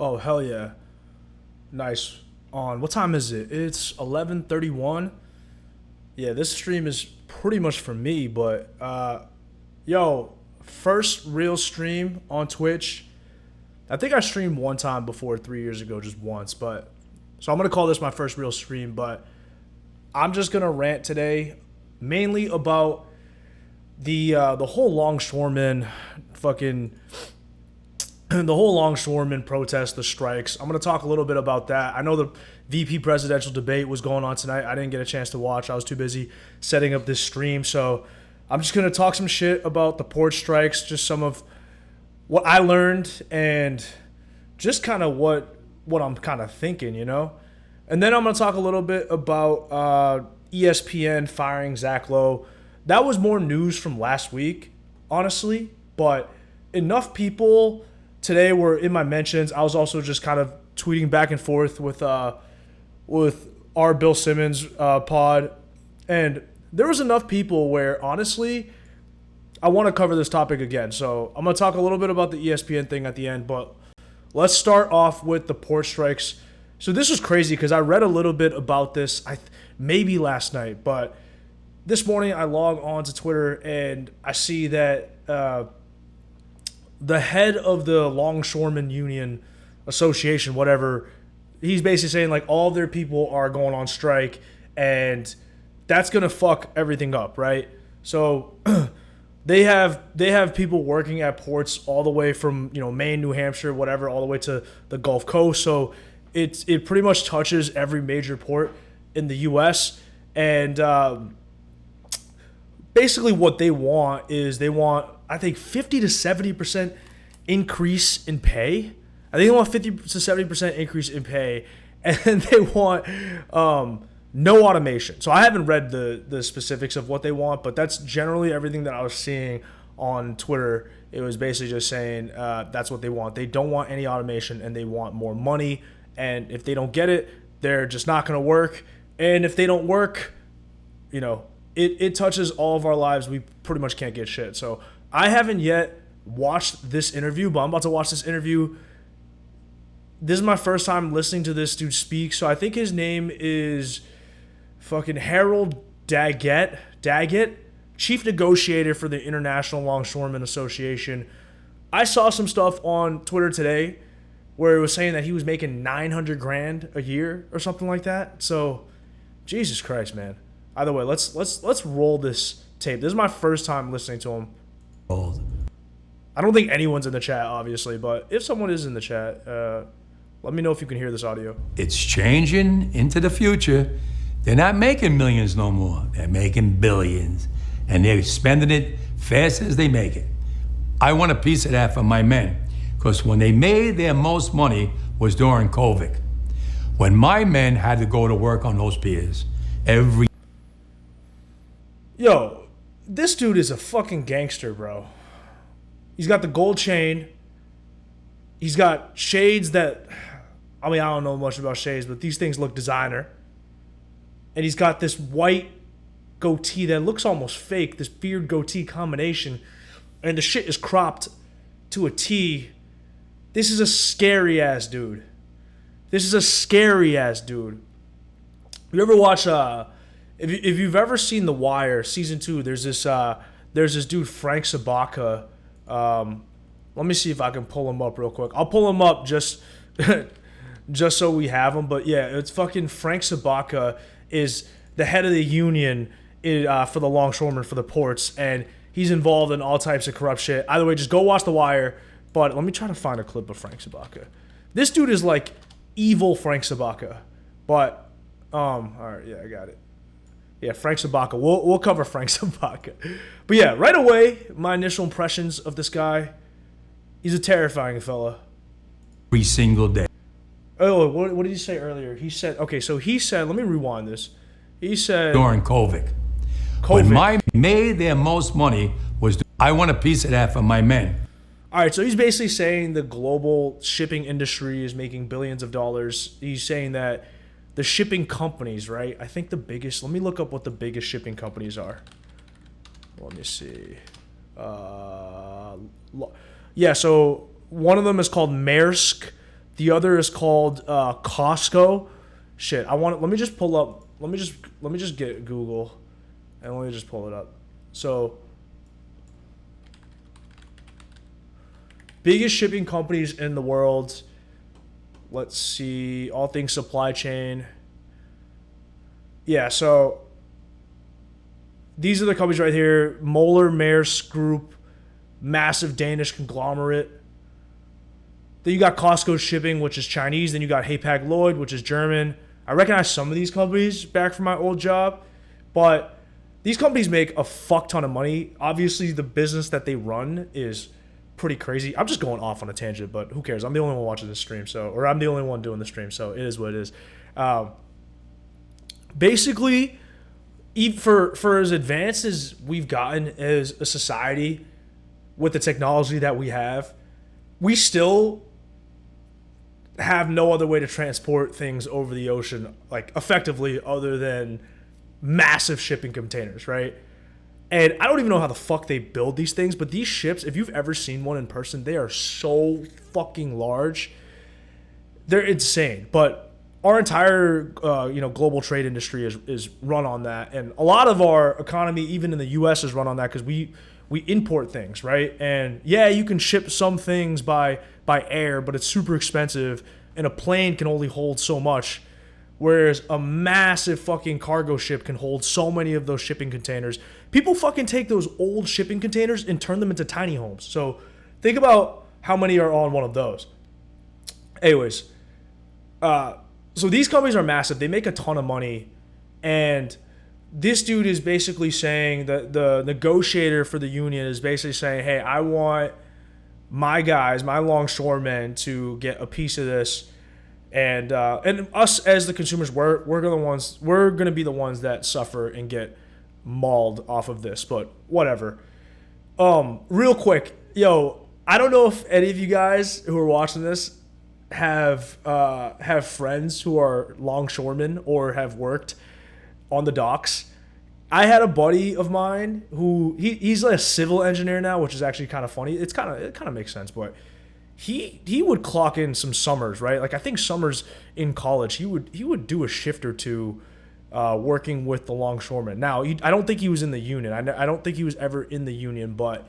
Oh, hell yeah. Nice. On what time is it? It's 11:31. Yeah, this stream is pretty much for me, but yo, first real stream on Twitch. I think I streamed one time before 3 years ago, just once, but so I'm gonna call this my first real stream, but I'm just gonna rant today mainly about the whole longshoreman fucking the whole longshoreman protest, the strikes. I'm going to talk a little bit about that. I know the VP presidential debate was going on tonight. I didn't get a chance to watch. I was too busy setting up this stream. So I'm just going to talk some shit about the port strikes, just some of what I learned and just kind of what I'm kind of thinking, you know? And then I'm going to talk a little bit about ESPN firing Zach Lowe. That was more news from last week, honestly, but enough people today were in my mentions. I was also just kind of tweeting back and forth with our Bill Simmons pod, and there was enough people where honestly I want to cover this topic again. So I'm gonna talk a little bit about the ESPN thing at the end, but let's start off with the port strikes. So this was crazy because I read a little bit about this maybe last night, but this morning I log on to Twitter and I see that the head of the Longshoremen Union Association, whatever, he's basically saying like all of their people are going on strike and that's gonna fuck everything up, right? So they have people working at ports all the way from Maine, New Hampshire, whatever, all the way to the Gulf Coast. So it pretty much touches every major port in the U.S. and basically what they want is I think 50 to 70% increase in pay. I think they want 50 to 70% increase in pay, and they want no automation. So I haven't read the specifics of what they want, but that's generally everything that I was seeing on Twitter. It was basically just saying that's what they want. They don't want any automation, and they want more money. And if they don't get it, they're just not going to work. And if they don't work, it touches all of our lives. We pretty much can't get shit. So I haven't yet watched this interview, but I'm about to watch this interview. This is my first time listening to this dude speak. So I think his name is fucking Harold Daggett, chief negotiator for the International Longshoremen Association. I saw some stuff on Twitter today where it was saying that he was making $900,000 a year or something like that. So Jesus Christ, man. Either way, let's roll this tape. This is my first time listening to him. Old. I don't think anyone's in the chat, obviously, but if someone is in the chat, let me know if you can hear this audio. It's changing into the future. They're not making millions no more. They're making billions. And they're spending it fast as they make it. I want a piece of that for my men. Because when they made their most money was during COVID. When my men had to go to work on those piers every... Yo, this dude is a fucking gangster, bro. He's got the gold chain. He's got shades that... I don't know much about shades, but these things look designer. And he's got this white goatee that looks almost fake, this beard goatee combination. And the shit is cropped to a T. This is a scary-ass dude. This is a scary-ass dude. You ever watch... If you've ever seen The Wire, season 2, there's this dude, Frank Sobotka. Let me see if I can pull him up real quick. I'll pull him up just so we have him. But yeah, it's fucking Frank Sobotka is the head of the union for the longshoremen for the ports, and he's involved in all types of corrupt shit. Either way, just go watch The Wire. But let me try to find a clip of Frank Sobotka. This dude is like evil Frank Sobotka. But all right, yeah, I got it. Yeah, Frank Sobotka. We'll cover Frank Sobotka. But yeah, right away, my initial impressions of this guy, he's a terrifying fella. Every single day. Oh, what did he say earlier? He said, let me rewind this. He said... During COVID. When my made their most money was... I want a piece of that for my men. All right, so he's basically saying the global shipping industry is making billions of dollars. He's saying that the shipping companies, right? I think the biggest... Let me look up what the biggest shipping companies are. Let me see. Yeah, so one of them is called Maersk. The other is called Costco. Shit, let me just pull up. Let me just get Google, and let me just pull it up. So, biggest shipping companies in the world. Let's see, all things supply chain. Yeah, so these are the companies right here. Moller Maersk Group, massive Danish conglomerate. Then you got Costco Shipping, which is Chinese. Then you got Hapag-Lloyd, which is German. I recognize some of these companies back from my old job, but these companies make a fuck ton of money. Obviously, the business that they run is pretty crazy. I'm just going off on a tangent, but who cares? I'm the only one watching this stream, or I'm the only one doing the stream, so it is what it is. Basically, for as advanced as we've gotten as a society with the technology that we have, we still have no other way to transport things over the ocean, like effectively, other than massive shipping containers, right? And I don't even know how the fuck they build these things, but these ships, if you've ever seen one in person, they are so fucking large. They're insane. But our entire global trade industry is run on that, and a lot of our economy, even in the U.S., is run on that because we import things, right? And yeah, you can ship some things by air, but it's super expensive, and a plane can only hold so much, whereas a massive fucking cargo ship can hold so many of those shipping containers. People fucking take those old shipping containers and turn them into tiny homes. So think about how many are on one of those. Anyways, so these companies are massive. They make a ton of money, and this dude is basically saying that the negotiator for the union is basically saying, hey, I want my guys, my longshoremen, to get a piece of this, and us as the consumers, we're gonna be the ones that suffer and get mauled off of this. But whatever. Real quick, yo, I don't know if any of you guys who are watching this have friends who are longshoremen or have worked on the docks. I had a buddy of mine who he's like a civil engineer now, which is actually kind of funny. It kind of makes sense, but he would clock in some summers, right? Like I think summers in college, he would do a shift or two working with the longshoremen. Now I don't think he was in the union. I don't think he was ever in the union, but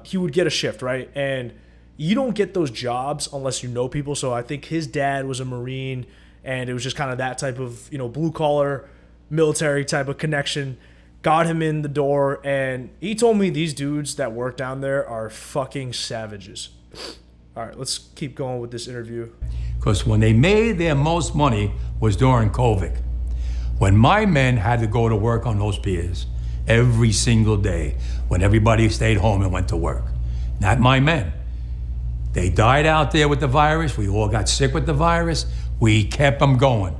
he would get a shift, right? And you don't get those jobs unless you know people. So I think his dad was a Marine, and it was just kind of that type of blue collar military type of connection got him in the door. And he told me these dudes that work down there are fucking savages. All right, let's keep going with this interview. Because when they made their most money was during COVID, when my men had to go to work on those piers every single day, when everybody stayed home and went to work. Not my men. They died out there with the virus. We all got sick with the virus. We kept them going.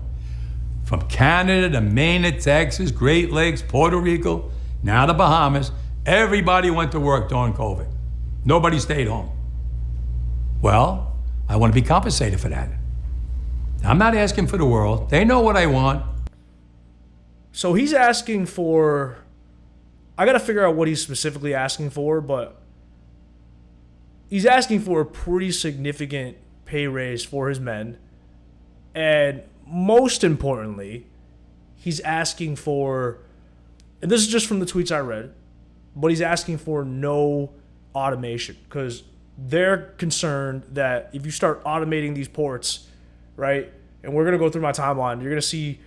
From Canada to Maine to Texas, Great Lakes, Puerto Rico, now the Bahamas, everybody went to work during COVID. Nobody stayed home. Well, I want to be compensated for that. I'm not asking for the world. They know what I want. So he's asking for, I got to figure out what he's specifically asking for, but he's asking for a pretty significant pay raise for his men. And most importantly, he's asking for, and this is just from the tweets I read, but he's asking for no automation because they're concerned that if you start automating these ports, right, and we're going to go through my timeline, you're going to see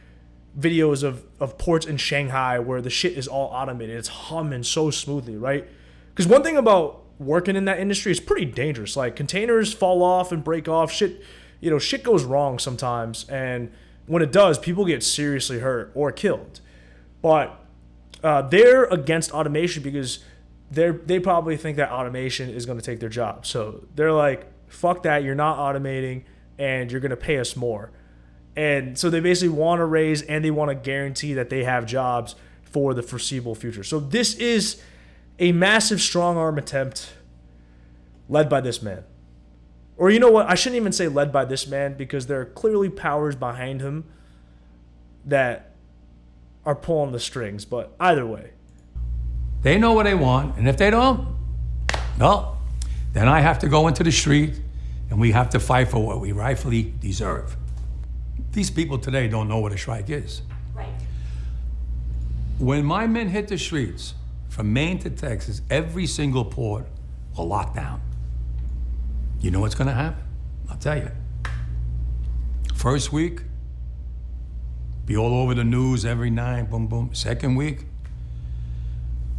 videos of ports in Shanghai where the shit is all automated. It's humming so smoothly, right? Because one thing about working in that industry is pretty dangerous. Like containers fall off and break off. Shit goes wrong sometimes, and when it does, people get seriously hurt or killed. But they're against automation because they probably think that automation is going to take their job. So they're like, fuck that, you're not automating, and you're going to pay us more. And so they basically want to raise, and they want to guarantee that they have jobs for the foreseeable future. So this is a massive strong arm attempt led by this man. Or you know what? I shouldn't even say led by this man because there are clearly powers behind him that are pulling the strings. But either way. They know what they want. And if they don't, well, then I have to go into the street and we have to fight for what we rightfully deserve. These people today don't know what a strike is. Right. When my men hit the streets, from Maine to Texas, every single port will lock down. You know what's gonna happen? I'll tell you. First week, be all over the news every night, boom, boom. Second week,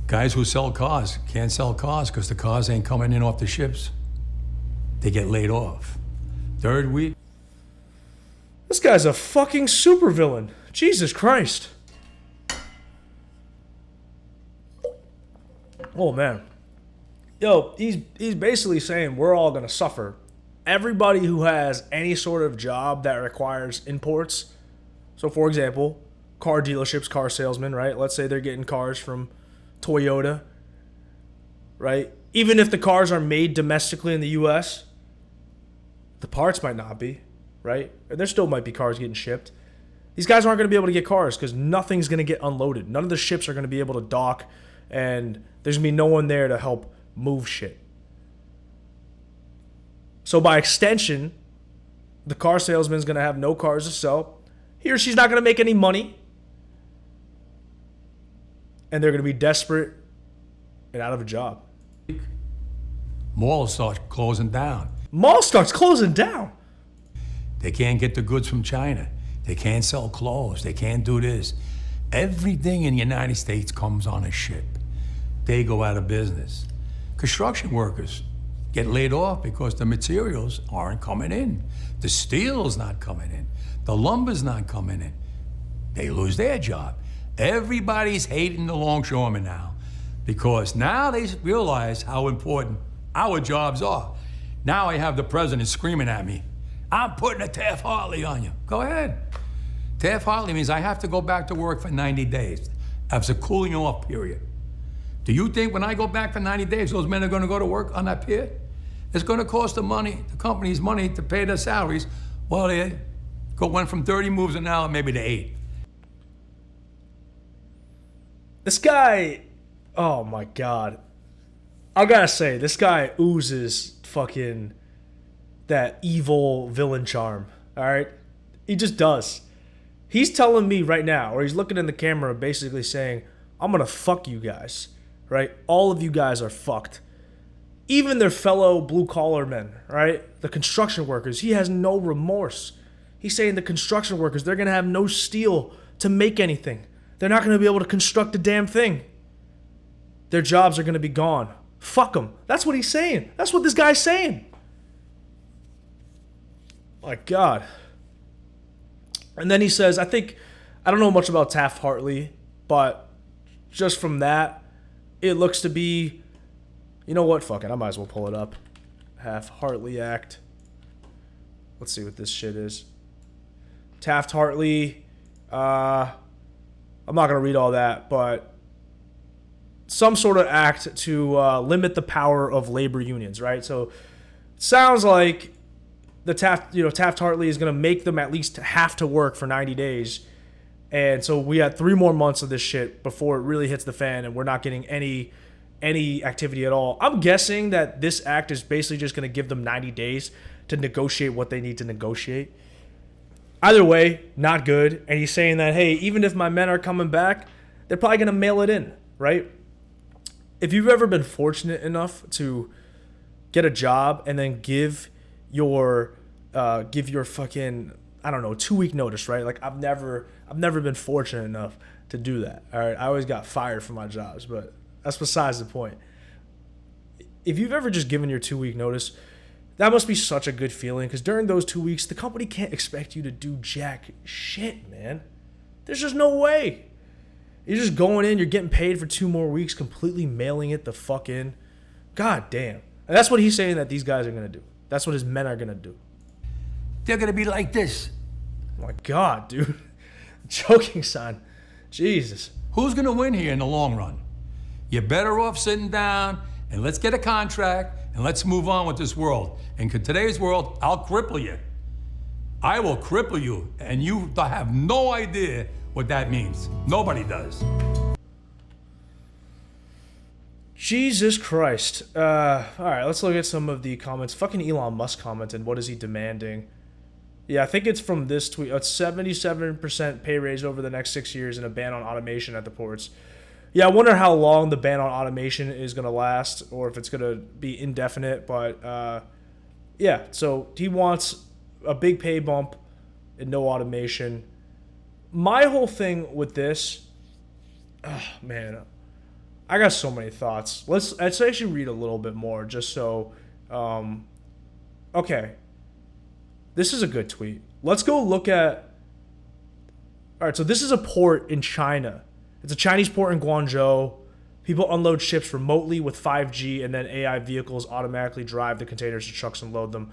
guys who sell cars can't sell cars because the cars ain't coming in off the ships. They get laid off. Third week. This guy's a fucking supervillain. Jesus Christ. Oh, man. Yo, he's basically saying we're all going to suffer. Everybody who has any sort of job that requires imports. So, for example, car dealerships, car salesmen, right? Let's say they're getting cars from Toyota, right? Even if the cars are made domestically in the U.S., the parts might not be, right? There still might be cars getting shipped. These guys aren't going to be able to get cars because nothing's going to get unloaded. None of the ships are going to be able to dock, and there's going to be no one there to help move shit. So by extension, the car salesman's going to have no cars to sell. He or she's not going to make any money. And they're going to be desperate and out of a job. Malls start closing down. Mall starts closing down. They can't get the goods from China. They can't sell clothes. They can't do this. Everything in the United States comes on a ship. They go out of business. Construction workers get laid off because the materials aren't coming in. The steel's not coming in. The lumber's not coming in. They lose their job. Everybody's hating the longshoremen now because now they realize how important our jobs are. Now I have the president screaming at me, I'm putting a Taft-Hartley on you. Go ahead. Taft-Hartley means I have to go back to work for 90 days. That's a cooling off period. Do you think when I go back for 90 days, those men are going to go to work on that pier? It's going to cost the companies money to pay their salaries. Well, they went from 30 moves an hour maybe to 8. This guy, oh my God. I gotta say, this guy oozes fucking that evil villain charm, all right? He just does. He's telling me right now, or he's looking in the camera basically saying, I'm gonna fuck you guys, right? All of you guys are fucked. Even their fellow blue-collar men, right? The construction workers, he has no remorse. He's saying the construction workers, they're gonna have no steel to make anything. They're not gonna be able to construct a damn thing. Their jobs are gonna be gone. Fuck them. That's what he's saying. That's what this guy's saying. My God. And then he says, I don't know much about Taft-Hartley, but just from that, it looks to be, you know what? Fuck it. I might as well pull it up. Taft-Hartley Act. Let's see what this shit is. Taft-Hartley. I'm not going to read all that, but some sort of act to limit the power of labor unions, right? So it sounds like the Taft-Hartley is going to make them at least have to work for 90 days. And so we had 3 more months of this shit before it really hits the fan and we're not getting any activity at all. I'm guessing that this act is basically just going to give them 90 days to negotiate what they need to negotiate. Either way, not good. And he's saying that, hey, even if my men are coming back, they're probably going to mail it in, right? If you've ever been fortunate enough to get a job and then give your fucking, I don't know, 2-week notice, right? Like I've never been fortunate enough to do that. All right, I always got fired from my jobs, but that's besides the point. If you've ever just given your 2-week notice, that must be such a good feeling because during those 2 weeks, the company can't expect you to do jack shit, man. There's just no way. You're just going in, you're getting paid for 2 more weeks, completely mailing it the fuck in. God damn. And that's what he's saying that these guys are going to do. That's what his men are going to do. They're going to be like this. Oh my God, dude. Joking, son. Jesus. Who's going to win here in the long run? You're better off sitting down and let's get a contract and let's move on with this world. And in today's world, I'll cripple you. I will cripple you, and you have no idea what that means. Nobody does. Jesus Christ. All right, let's look at some of the comments. Fucking Elon Musk commented. What is he demanding? Yeah, I think it's from this tweet. It's 77% pay raise over the next 6 years and a ban on automation at the ports. Yeah, I wonder how long the ban on automation is going to last or if it's going to be indefinite. But yeah, so he wants a big pay bump and no automation. My whole thing with this, oh, man, I got so many thoughts. Let's actually read a little bit more just so. Okay, this is a good tweet. Let's go look at. All right, so this is a port in China. It's a Chinese port in Guangzhou. People unload ships remotely with 5G, and then AI vehicles automatically drive the containers to trucks and load them.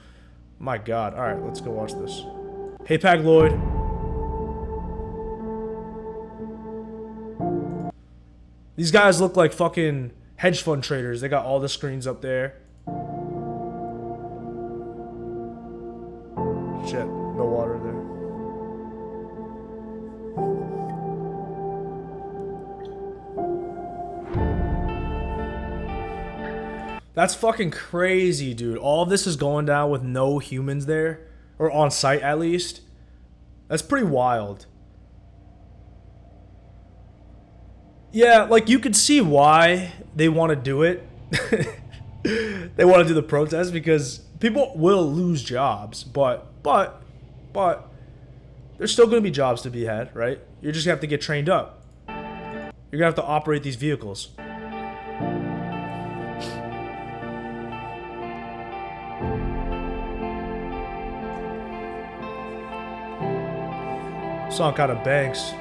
My God. All right, let's go watch this. Hey, Pag Lloyd. These guys look like fucking hedge fund traders. They got all the screens up there. Shit, no water there. That's fucking crazy, dude. All of this is going down with no humans there, or on site at least. That's pretty wild. Yeah, like you could see why they want to do it. They want to do the protest because people will lose jobs, but there's still going to be jobs to be had, right? You're just going to have to get trained up. You're going to have to operate these vehicles. Song kind of banks.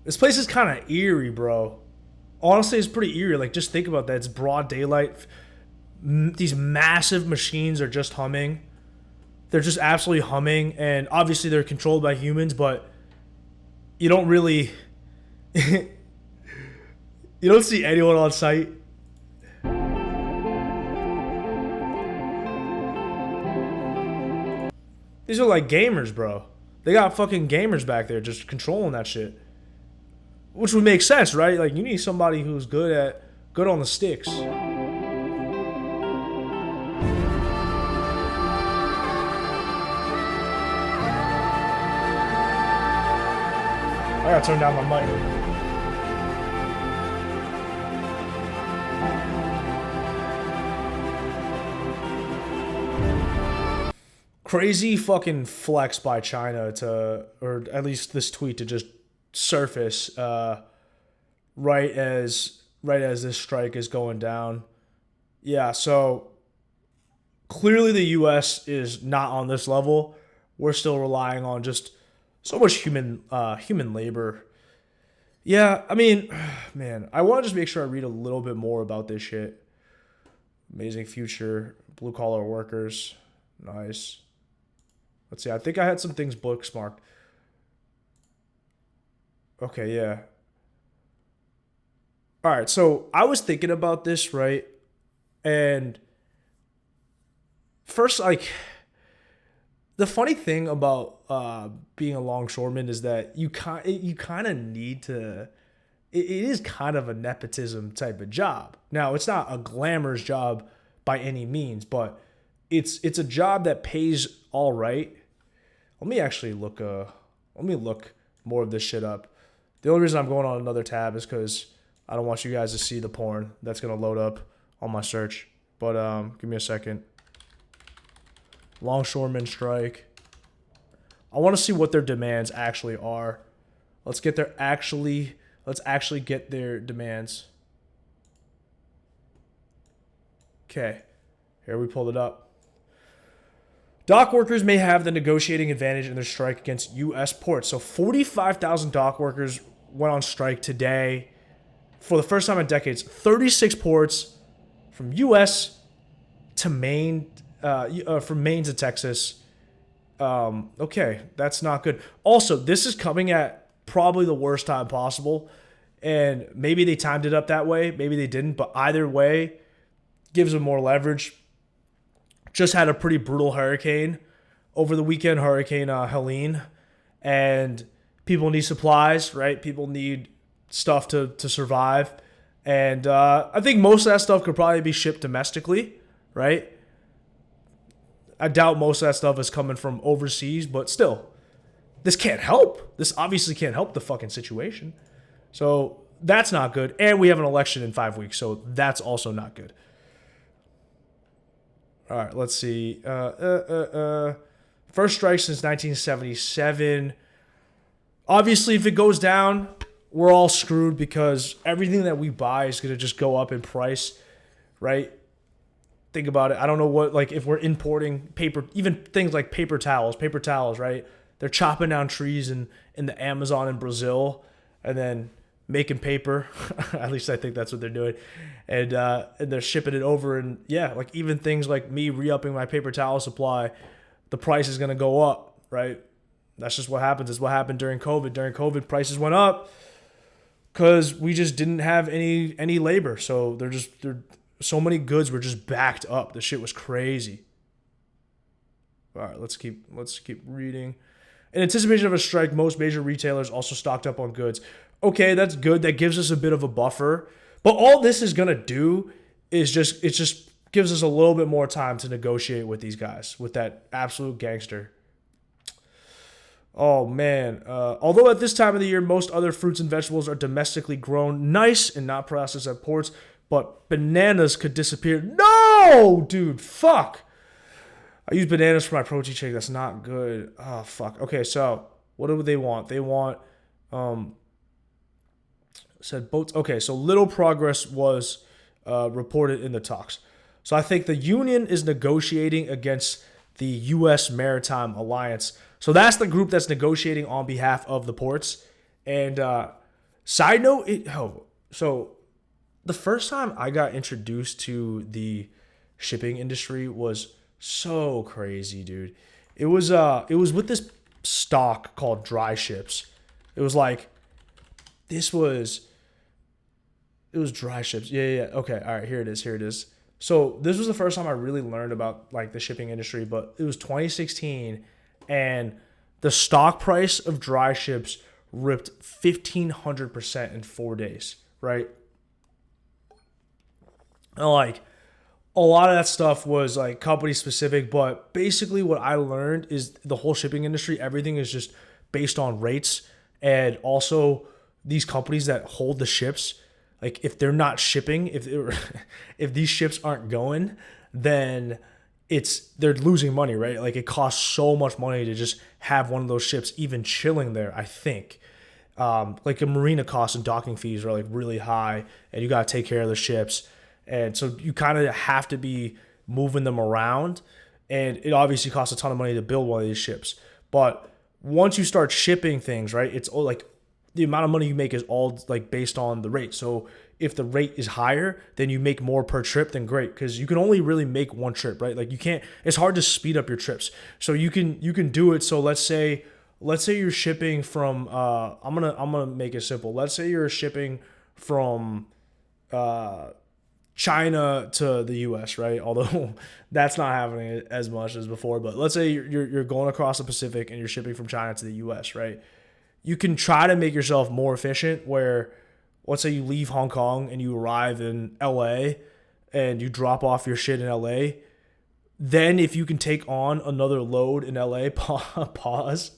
This place is kind of eerie, bro. Honestly, it's pretty eerie. Like, just think about that. It's broad daylight. These massive machines are just humming. They're just absolutely humming. And obviously, they're controlled by humans, but you don't really... you don't see anyone on site. These are like gamers, bro. They got fucking gamers back there just controlling that shit. Which would make sense, right? Like, you need somebody who's good on the sticks. I gotta turn down my mic. Crazy fucking flex by China or at least this tweet to just surface right as this strike is going down. Yeah, so clearly the US is not on this level. We're still relying on just so much human labor. Yeah, I mean, man, I want to just make sure I read a little bit more about this shit. Amazing future, blue collar workers. Nice. Let's see. I think I had some things bookmarked. Okay, yeah. All right, so I was thinking about this, right? And first, like, the funny thing about being a longshoreman is that you kind of need to. It is kind of a nepotism type of job. Now, it's not a glamorous job by any means, but it's a job that pays all right. Let me actually look. Let me look more of this shit up. The only reason I'm going on another tab is because I don't want you guys to see the porn that's going to load up on my search. But give me a second. Longshoremen strike. I want to see what their demands actually are. Let's actually get their demands. Okay. Here we pulled it up. Dock workers may have the negotiating advantage in their strike against U.S. ports. So 45,000 dock workers went on strike today for the first time in decades. 36 ports from U.S. to Maine, from Maine to Texas. Okay, that's not good. Also, this is coming at probably the worst time possible. And maybe they timed it up that way. Maybe they didn't. But either way, gives them more leverage. Just had a pretty brutal hurricane over the weekend, Hurricane Helene, and people need supplies, right? People need stuff to survive. And I think most of that stuff could probably be shipped domestically, right? I doubt most of that stuff is coming from overseas, but still, this can't help. This obviously can't help the fucking situation. So that's not good. And we have an election in 5 weeks, so that's also not good. All right, let's see. First strike since 1977. Obviously, if it goes down, we're all screwed because everything that we buy is going to just go up in price, right? Think about it. I don't know what, like, if we're importing paper, even things like paper towels, right? They're chopping down trees in the Amazon in Brazil and then making paper. At least I think that's what they're doing. And they're shipping it over. And yeah, like even things like me re-upping my paper towel supply, the price is going to go up, right? That's just what happens. It's what happened during COVID. During COVID, prices went up because we just didn't have any labor. So so many goods were just backed up. The shit was crazy. All right, let's keep reading. In anticipation of a strike, most major retailers also stocked up on goods. Okay, that's good. That gives us a bit of a buffer. But all this is gonna do is it just gives us a little bit more time to negotiate with these guys, with that absolute gangster. Oh man. Although at this time of the year, most other fruits and vegetables are domestically grown, nice and not processed at ports, but bananas could disappear. No, dude, fuck. I use bananas for my protein shake. That's not good. Oh, fuck. Okay, so what do they want? They want, said boats. Okay, so little progress was reported in the talks. So I think the union is negotiating against the U.S. Maritime Alliance. So that's the group that's negotiating on behalf of the ports. And side note, so the first time I got introduced to the shipping industry was so crazy, dude. It was with this stock called dry ships. It was dry ships. Yeah. Okay. All right. Here it is. So this was the first time I really learned about like the shipping industry, but it was 2016 and the stock price of dry ships ripped 1,500% in 4 days, right? And like a lot of that stuff was like company specific, but basically what I learned is the whole shipping industry, everything is just based on rates. And also these companies that hold the ships, like if they're not shipping, if these ships aren't going, then they're losing money, right? Like it costs so much money to just have one of those ships even chilling there, I think. Like a marina costs and docking fees are like really high and you got to take care of the ships. And so you kind of have to be moving them around. And it obviously costs a ton of money to build one of these ships. But once you start shipping things, right, it's all like the amount of money you make is all like based on the rate. So if the rate is higher, then you make more per trip, then great. Because you can only really make one trip, right? Like it's hard to speed up your trips. So you can do it. So let's say you're shipping from, I'm gonna make it simple. Let's say you're shipping from, China to the U.S., right? Although that's not happening as much as before. But let's say you're going across the Pacific and you're shipping from China to the U.S., right? You can try to make yourself more efficient where, let's say you leave Hong Kong and you arrive in L.A. and you drop off your shit in L.A. Then if you can take on another load in L.A., pause,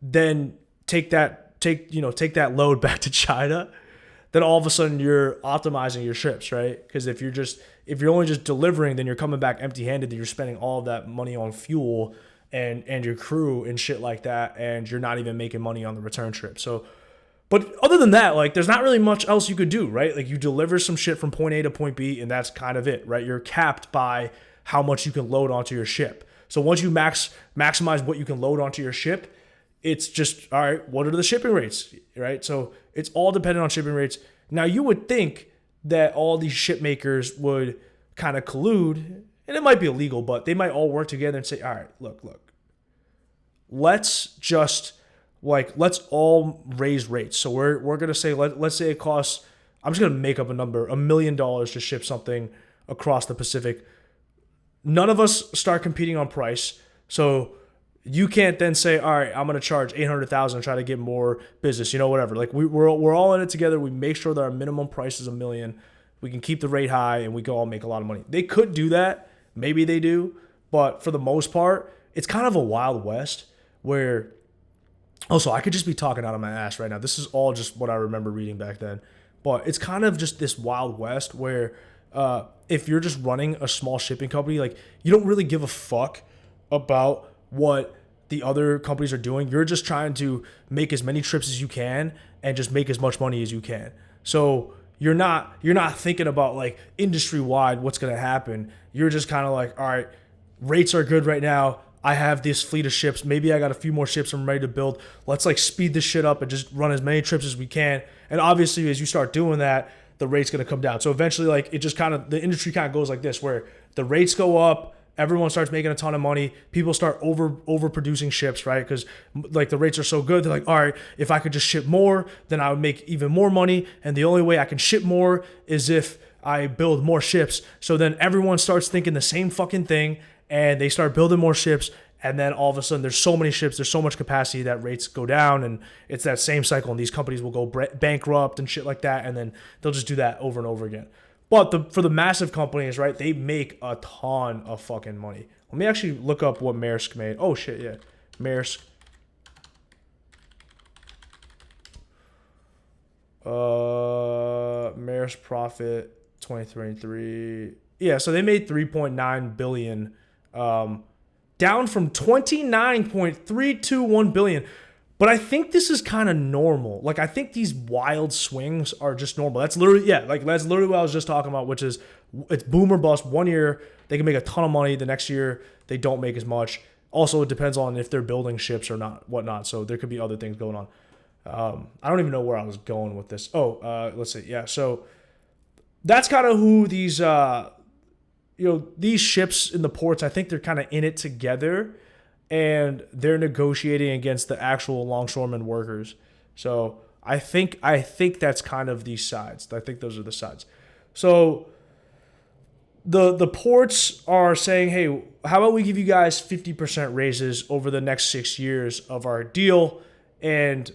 then take that load back to China, then all of a sudden you're optimizing your trips, right? Because if you're only just delivering, then you're coming back empty-handed, then you're spending all of that money on fuel and your crew and shit like that, and you're not even making money on the return trip. So, but other than that, like there's not really much else you could do, right? Like you deliver some shit from point A to point B, and that's kind of it, right? You're capped by how much you can load onto your ship. So once you maximize what you can load onto your ship, it's just, all right, what are the shipping rates, right? So it's all dependent on shipping rates. Now, you would think that all these ship makers would kind of collude, and it might be illegal, but they might all work together and say, all right, look, let's all raise rates. So we're going to say, let's say it costs, I'm just going to make up a number, $1 million to ship something across the Pacific. none of us start competing on price. So you can't then say, all right, I'm going to charge 800,000 and try to get more business, whatever. Like we're all in it together. We make sure that our minimum price is $1 million. We can keep the rate high and we can all make a lot of money. They could do that. Maybe they do. But for the most part, it's kind of a Wild West where also I could just be talking out of my ass right now. This is all just what I remember reading back then. But it's kind of just this Wild West where if you're just running a small shipping company, like you don't really give a fuck about what the other companies are doing. You're just trying to make as many trips as you can and just make as much money as you can. So you're not thinking about like industry wide what's going to happen. You're just kind of like, all right, rates are good right now. I have this fleet of ships. Maybe I got a few more ships I'm ready to build. Let's like speed this shit up and just run as many trips as we can. And obviously as you start doing that, the rate's going to come down. So eventually like it just kind of, the industry kind of goes like this where the rates go up, everyone starts making a ton of money. People start overproducing ships, right? Because like the rates are so good, they're like, all right, if I could just ship more, then I would make even more money. And the only way I can ship more is if I build more ships. So then everyone starts thinking the same fucking thing, and they start building more ships. And then all of a sudden, there's so many ships, there's so much capacity that rates go down, and it's that same cycle. And these companies will go bankrupt and shit like that, and then they'll just do that over and over again. But for the massive companies, right, they make a ton of fucking money. Let me actually look up what Maersk made. Oh, shit, yeah. Maersk. Maersk profit 2023. Yeah, so they made 3.9 billion, down from 29.321 billion. But I think this is kind of normal. Like, I think these wild swings are just normal. That's literally, that's literally what I was just talking about, which is it's boom or bust. 1 year, they can make a ton of money. The next year, they don't make as much. Also, it depends on if they're building ships or not, whatnot. So there could be other things going on. I don't even know where I was going with this. Let's see. Yeah, so that's kind of who these, these ships in the ports, I think they're kind of in it together. And they're negotiating against the actual longshoremen workers. So I think that's kind of these sides. I think those are the sides. So the ports are saying, hey, how about we give you guys 50% raises over the next 6 years of our deal? And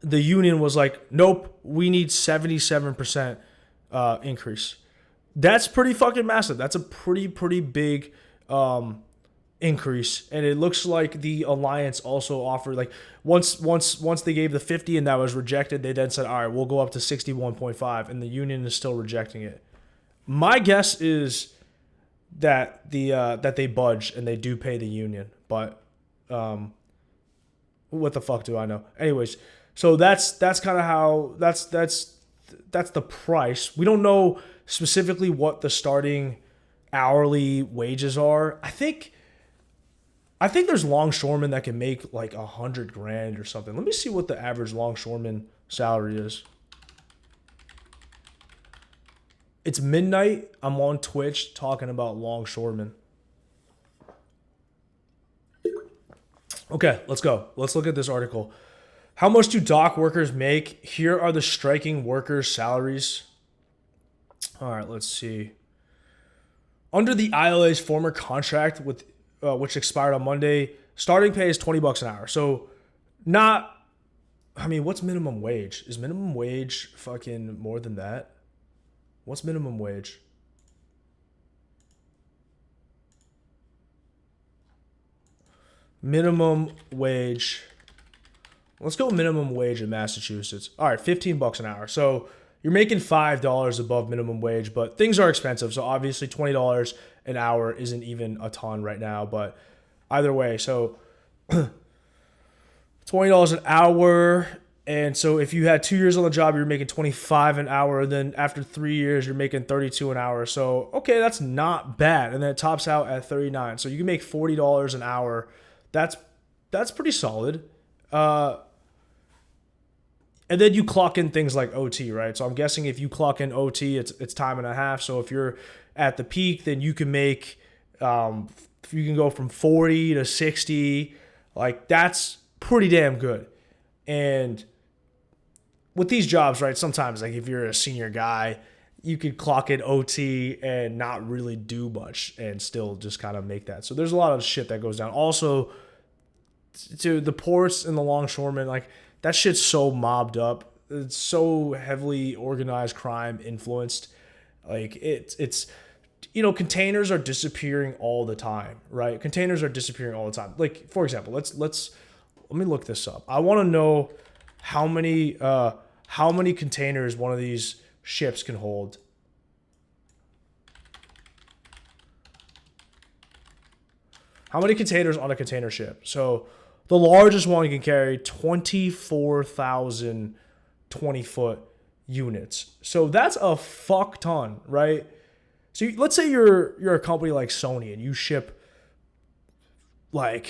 the union was like, nope, we need 77% increase. That's pretty fucking massive. That's a pretty big increase. And it looks like the alliance also offered, like, once they gave the 50 and that was rejected, they then said, all right, we'll go up to 61.5, and the union is still rejecting it. My guess is that that they budge and they do pay the union, but what the fuck do I know? Anyways, so that's kind of how that's the price. We don't know specifically what the starting hourly wages are. I think there's longshoremen that can make like $100,000 or something. Let me see what the average longshoreman salary is. It's midnight. I'm on Twitch talking about longshoremen. Okay, let's go. Let's look at this article. How much do dock workers make? Here are the striking workers' salaries. All right, let's see. Under the ILA's former contract with which expired on Monday, starting pay is $20 an hour. So what's minimum wage? Is minimum wage fucking more than that? What's minimum wage? Minimum wage. Let's go minimum wage in Massachusetts. All right, $15 an hour. So you're making $5 above minimum wage, but things are expensive. So obviously $20 an hour isn't even a ton right now, but either way, so $20 an hour. And so if you had 2 years on the job, you're making $25 an hour. Then after 3 years, you're making $32 an hour. So, okay, that's not bad. And then it tops out at $39. So you can make $40 an hour. That's pretty solid. And then you clock in things like OT, right? So I'm guessing if you clock in OT, it's time and a half. So if you're at the peak, then you can make, you can go from 40 to 60. Like, that's pretty damn good. And with these jobs, right, sometimes, like, if you're a senior guy, you could clock in OT and not really do much and still just kind of make that. So there's a lot of shit that goes down. Also, to the ports and the longshoremen, like that shit's so mobbed up. It's so heavily organized crime influenced. Like it's containers are disappearing all the time, right? Containers are disappearing all the time. Like, for example, let me look this up. I want to know how many containers one of these ships can hold. How many containers on a container ship? So the largest one can carry 24,000 20-foot units. So that's a fuck ton, right? So let's say you're a company like Sony and you ship like,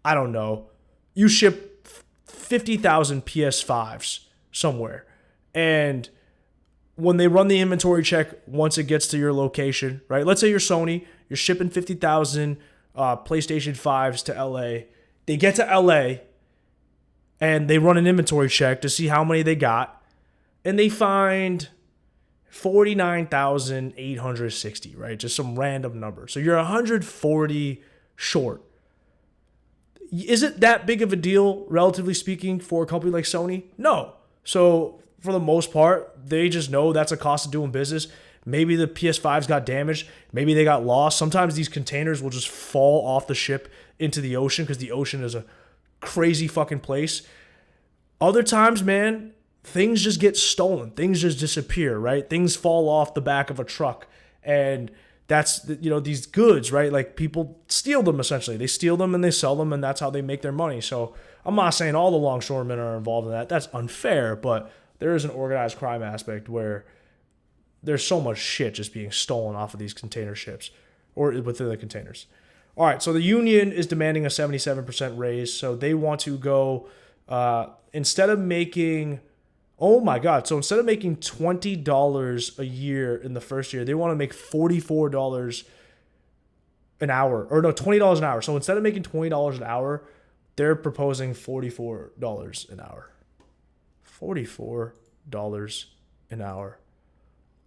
I don't know, you ship 50,000 PS5s somewhere. And when they run the inventory check, once it gets to your location, right? Let's say you're Sony, you're shipping 50,000 PlayStation 5s to LA. They get to LA and they run an inventory check to see how many they got. And they find 49,860, right? Just some random number. So you're 140 short. Is it that big of a deal, relatively speaking, for a company like Sony? No. So for the most part, they just know that's a cost of doing business. Maybe the PS5s got damaged. Maybe they got lost. Sometimes these containers will just fall off the ship into the ocean because the ocean is a crazy fucking place. Other times, man, things just get stolen. Things just disappear, right? Things fall off the back of a truck. And that's, these goods, right? Like people steal them essentially. They steal them and they sell them and that's how they make their money. So I'm not saying all the longshoremen are involved in that. That's unfair, but there is an organized crime aspect where there's so much shit just being stolen off of these container ships or within the containers. All right, so the union is demanding a 77% raise. So they want to go, instead of making $20 a year in the first year, they want to make $44 an hour. Or no, $20 an hour. So instead of making $20 an hour, they're proposing $44 an hour. $44 an hour.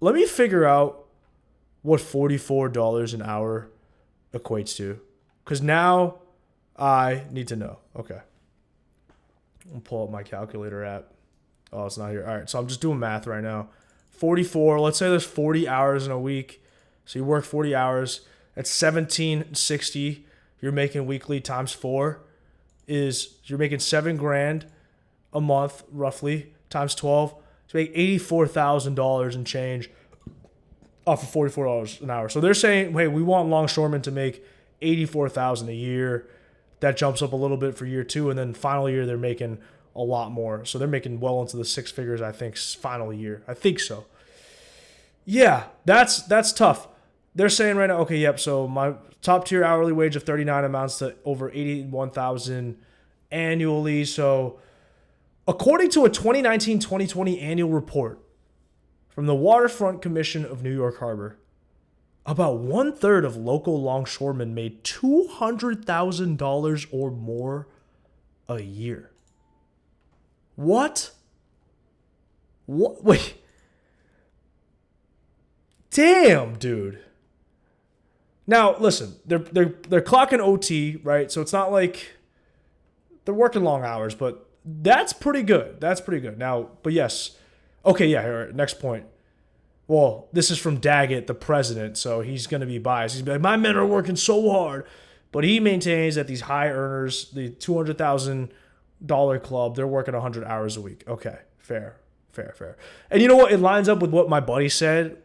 Let me figure out what $44 an hour equates to. Because now I need to know. Okay. I'll pull up my calculator app. Oh, it's not here. All right, so I'm just doing math right now. 44, let's say there's 40 hours in a week. So you work 40 hours. That's $1,760 you're making weekly times 4 is you're making $7,000 a month roughly times 12. So you make $84,000 and change off of $44 an hour. So they're saying, hey, we want longshoremen to make $84,000 a year. That jumps up a little bit for year 2, and then final year they're making a lot more. So they're making well into the 6 figures, I think, final year. I think so. Yeah, that's tough. They're saying right now, okay, yep, so my top tier hourly wage of 39 amounts to over 81,000 annually. So according to a 2019-2020 annual report from the Waterfront Commission of New York Harbor, about 1/3 of local longshoremen made $200,000 or more a year. What? Wait. Damn, dude. Now, listen, they're clocking OT, right? So it's not like they're working long hours, but that's pretty good. That's pretty good. Now, but yes. Okay, yeah, all right, next point. Well, this is from Daggett, the president, so he's going to be biased. He's like, my men are working so hard. But he maintains that these high earners, the $200,000 club, they're working 100 hours a week. Okay, fair. And you know what? It lines up with what my buddy said.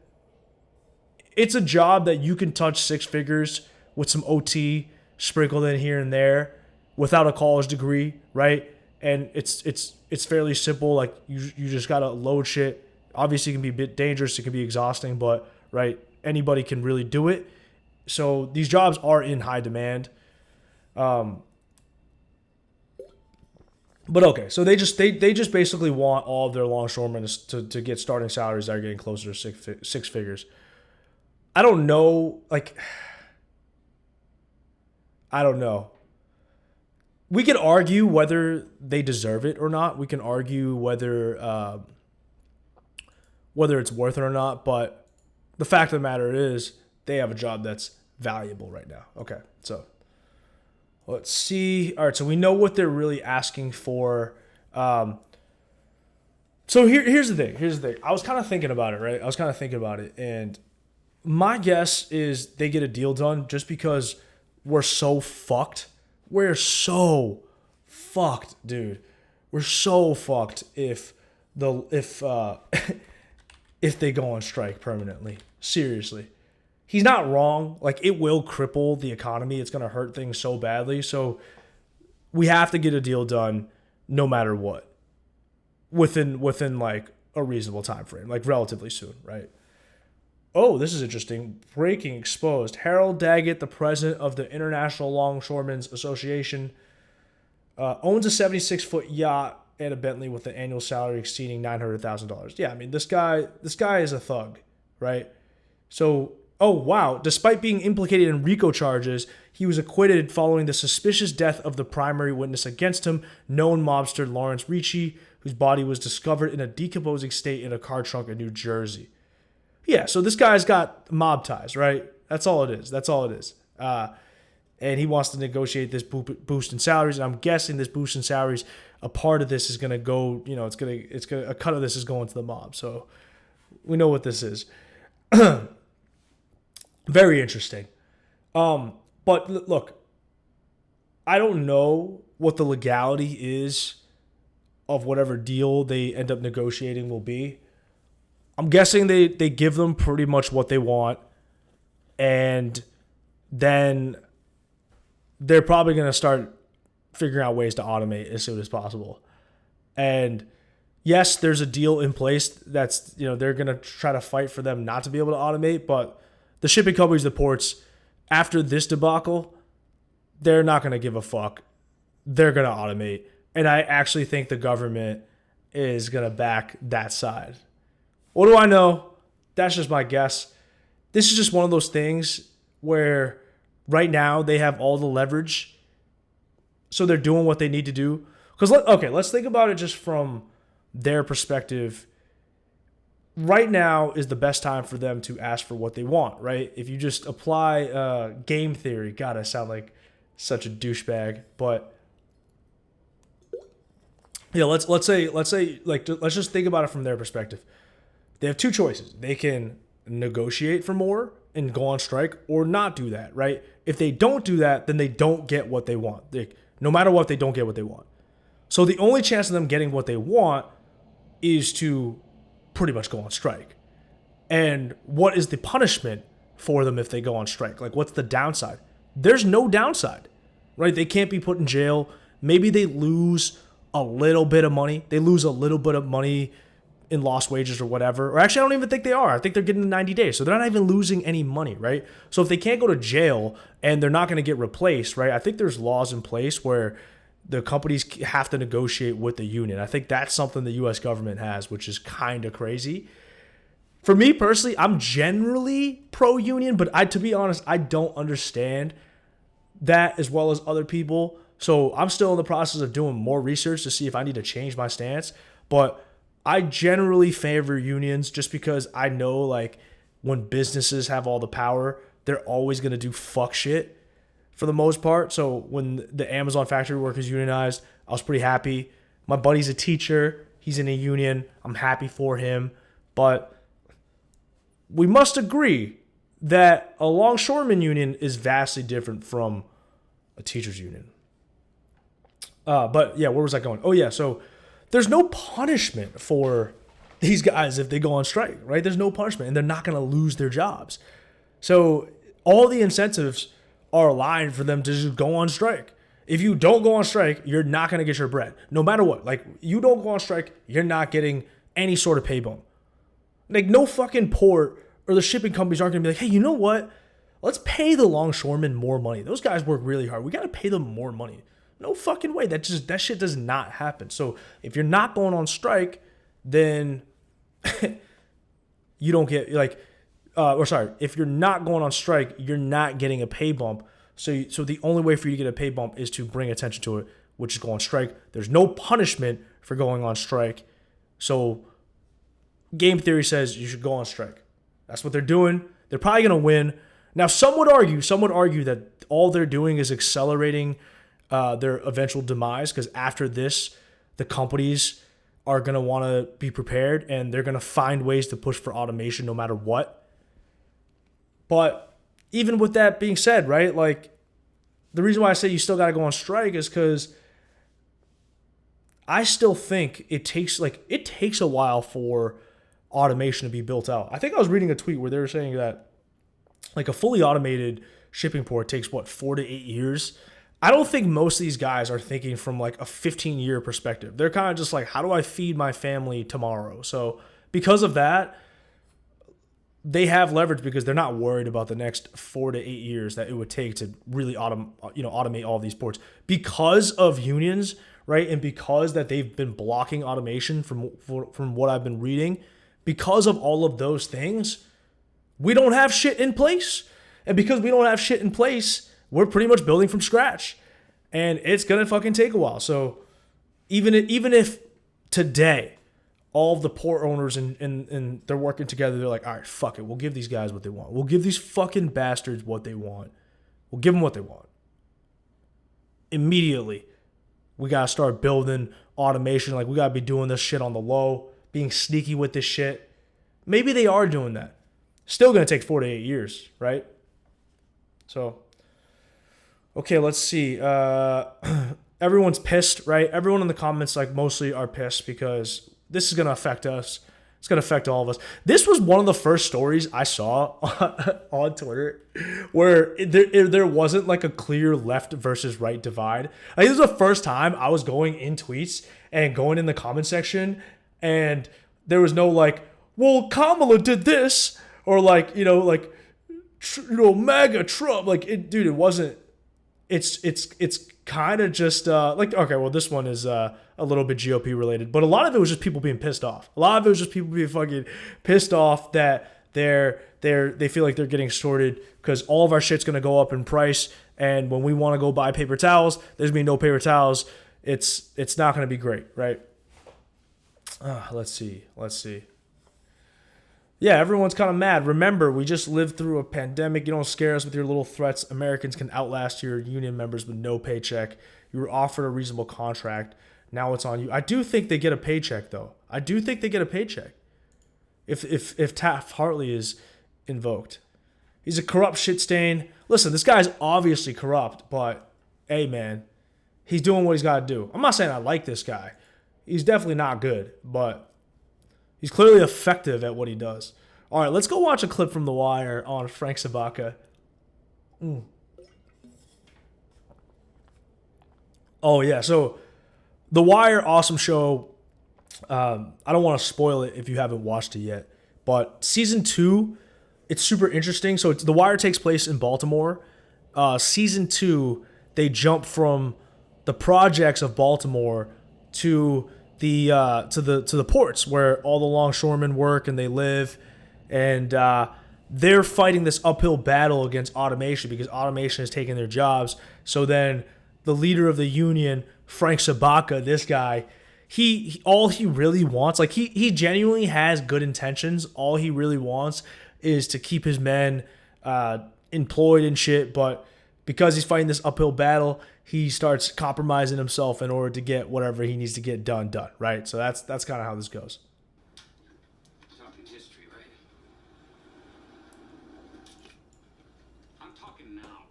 It's a job that you can touch 6 figures with some OT sprinkled in here and there without a college degree, right? And it's fairly simple. Like you just gotta load shit. Obviously, it can be a bit dangerous. It can be exhausting, but right, anybody can really do it. So these jobs are in high demand. But okay, so they just basically want all of their longshoremen to get starting salaries that are getting closer to 6 figures. I don't know, I don't know. We can argue whether they deserve it or not. We can argue whether whether it's worth it or not. But the fact of the matter is they have a job that's valuable right now. Okay, so let's see. All right, so we know what they're really asking for. So here's the thing. I was kind of thinking about it, right? And my guess is they get a deal done just because we're so fucked. We're so fucked, dude. We're so fucked if if they go on strike permanently. Seriously. He's not wrong. Like, it will cripple the economy. It's going to hurt things so badly. So we have to get a deal done no matter what. Within like a reasonable time frame, like relatively soon, right? Oh, this is interesting. Breaking exposed. Harold Daggett, the president of the International Longshoremen's Association, owns a 76-foot yacht and a Bentley with an annual salary exceeding $900,000. Yeah, I mean, this guy is a thug, right? So, oh wow, despite being implicated in RICO charges, he was acquitted following the suspicious death of the primary witness against him, known mobster Lawrence Ricci, whose body was discovered in a decomposing state in a car trunk in New Jersey. Yeah, so this guy's got mob ties, right? That's all it is. And he wants to negotiate this boost in salaries. And I'm guessing this boost in salaries, a part of this is going to go, a cut of this is going to the mob. So we know what this is. Very interesting. But look, I don't know what the legality is of whatever deal they end up negotiating will be. I'm guessing they give them pretty much what they want, and then they're probably going to start figuring out ways to automate as soon as possible. And yes, there's a deal in place that's, they're going to try to fight for them not to be able to automate, but the shipping companies, the ports, after this debacle, they're not going to give a fuck. They're going to automate. And I actually think the government is going to back that side. What do I know? That's just my guess. This is just one of those things where right now they have all the leverage. So they're doing what they need to do. Because, let's think about it just from their perspective. Right now is the best time for them to ask for what they want, right? If you just apply game theory, God, I sound like such a douchebag, but yeah, let's just think about it from their perspective. They have two choices. They can negotiate for more and go on strike, or not do that, right? If they don't do that, then they don't get what they want. No matter what, they don't get what they want. So the only chance of them getting what they want is to pretty much go on strike. And what is the punishment for them if they go on strike? Like, what's the downside? There's no downside, right? They can't be put in jail. Maybe they lose a little bit of money. They lose a little bit of money in lost wages or whatever. Or actually, I don't even think they are. I think they're getting 90 days. So they're not even losing any money, right? So if they can't go to jail and they're not going to get replaced, right? I think there's laws in place where the companies have to negotiate with the union. I think that's something the U.S. government has, which is kind of crazy. For me personally, I'm generally pro-union, but to be honest, I don't understand that as well as other people. So I'm still in the process of doing more research to see if I need to change my stance. But I generally favor unions just because I know, like, when businesses have all the power, they're always going to do fuck shit for the most part. So when the Amazon factory workers unionized, I was pretty happy. My buddy's a teacher. He's in a union. I'm happy for him. But we must agree that a longshoreman union is vastly different from a teacher's union. But yeah, where was I going? Oh yeah, so there's no punishment for these guys if they go on strike, right? There's no punishment, and they're not going to lose their jobs. So all the incentives are aligned for them to just go on strike. If you don't go on strike, you're not going to get your bread. No matter what. Like, you don't go on strike, you're not getting any sort of pay bump. Like, no fucking port or the shipping companies aren't going to be like, hey, you know what? Let's pay the longshoremen more money. Those guys work really hard. We got to pay them more money. No fucking way. That shit does not happen. So if you're not going on strike, then you don't get, if you're not going on strike, you're not getting a pay bump. So the only way for you to get a pay bump is to bring attention to it, which is go on strike. There's no punishment for going on strike. So game theory says you should go on strike. That's what they're doing. They're probably going to win. Now, some would argue that all they're doing is accelerating their eventual demise, because after this, the companies are going to want to be prepared and they're going to find ways to push for automation no matter what. But even with that being said, right, like, the reason why I say you still got to go on strike is because I still think it takes a while for automation to be built out. I think I was reading a tweet where they were saying that like a fully automated shipping port takes 4 to 8 years. I don't think most of these guys are thinking from like a 15-year perspective. They're kind of just like, how do I feed my family tomorrow? So because of that, they have leverage because they're not worried about the next 4 to 8 years that it would take to really automate all these ports because of unions, right? And because that they've been blocking automation from what I've been reading, because of all of those things, we don't have shit in place. And because we don't have shit in place, we're pretty much building from scratch. And it's going to fucking take a while. So even if today all of the port owners and they're working together, they're like, all right, fuck it. We'll give these guys what they want. We'll give these fucking bastards what they want. We'll give them what they want. Immediately, we got to start building automation. Like, we got to be doing this shit on the low, being sneaky with this shit. Maybe they are doing that. Still going to take 4 to 8 years, right? So, okay, let's see. Everyone's pissed, right? Everyone in the comments, like, mostly are pissed because this is going to affect us. It's going to affect all of us. This was one of the first stories I saw on Twitter where there wasn't like a clear left versus right divide. I think this was the first time I was going in tweets and going in the comment section, and there was no like, well, Kamala did this, or like, MAGA Trump. Like, dude, it wasn't. It's kind of just like, okay, well, this one is a little bit GOP related, but a lot of it was just people being pissed off. A lot of it was just people being fucking pissed off that they feel like they're getting shorted because all of our shit's gonna go up in price, and when we want to go buy paper towels, there's gonna be no paper towels. It's not gonna be great, right? Let's see. Yeah, everyone's kind of mad. Remember, we just lived through a pandemic. You don't scare us with your little threats. Americans can outlast your union members with no paycheck. You were offered a reasonable contract. Now it's on you. I do think they get a paycheck, though. I do think they get a paycheck if Taft-Hartley is invoked. He's a corrupt shit stain. Listen, this guy's obviously corrupt, but hey, man, he's doing what he's got to do. I'm not saying I like this guy. He's definitely not good, but he's clearly effective at what he does. All right, let's go watch a clip from The Wire on Frank Sobotka. Oh, yeah. So, The Wire, awesome show. I don't want to spoil it if you haven't watched it yet. But season 2, it's super interesting. So, The Wire takes place in Baltimore. Season 2, they jump from the projects of Baltimore to the ports where all the longshoremen work and they live, and they're fighting this uphill battle against automation because automation is taking their jobs. So then the leader of the union, Frank Sobotka, this guy, he all he really wants, like he genuinely has good intentions. All he really wants is to keep his men employed and shit, but because he's fighting this uphill battle, he starts compromising himself in order to get whatever he needs to get done, right? So that's kind of how this goes. Talking history, right? I'm talking now.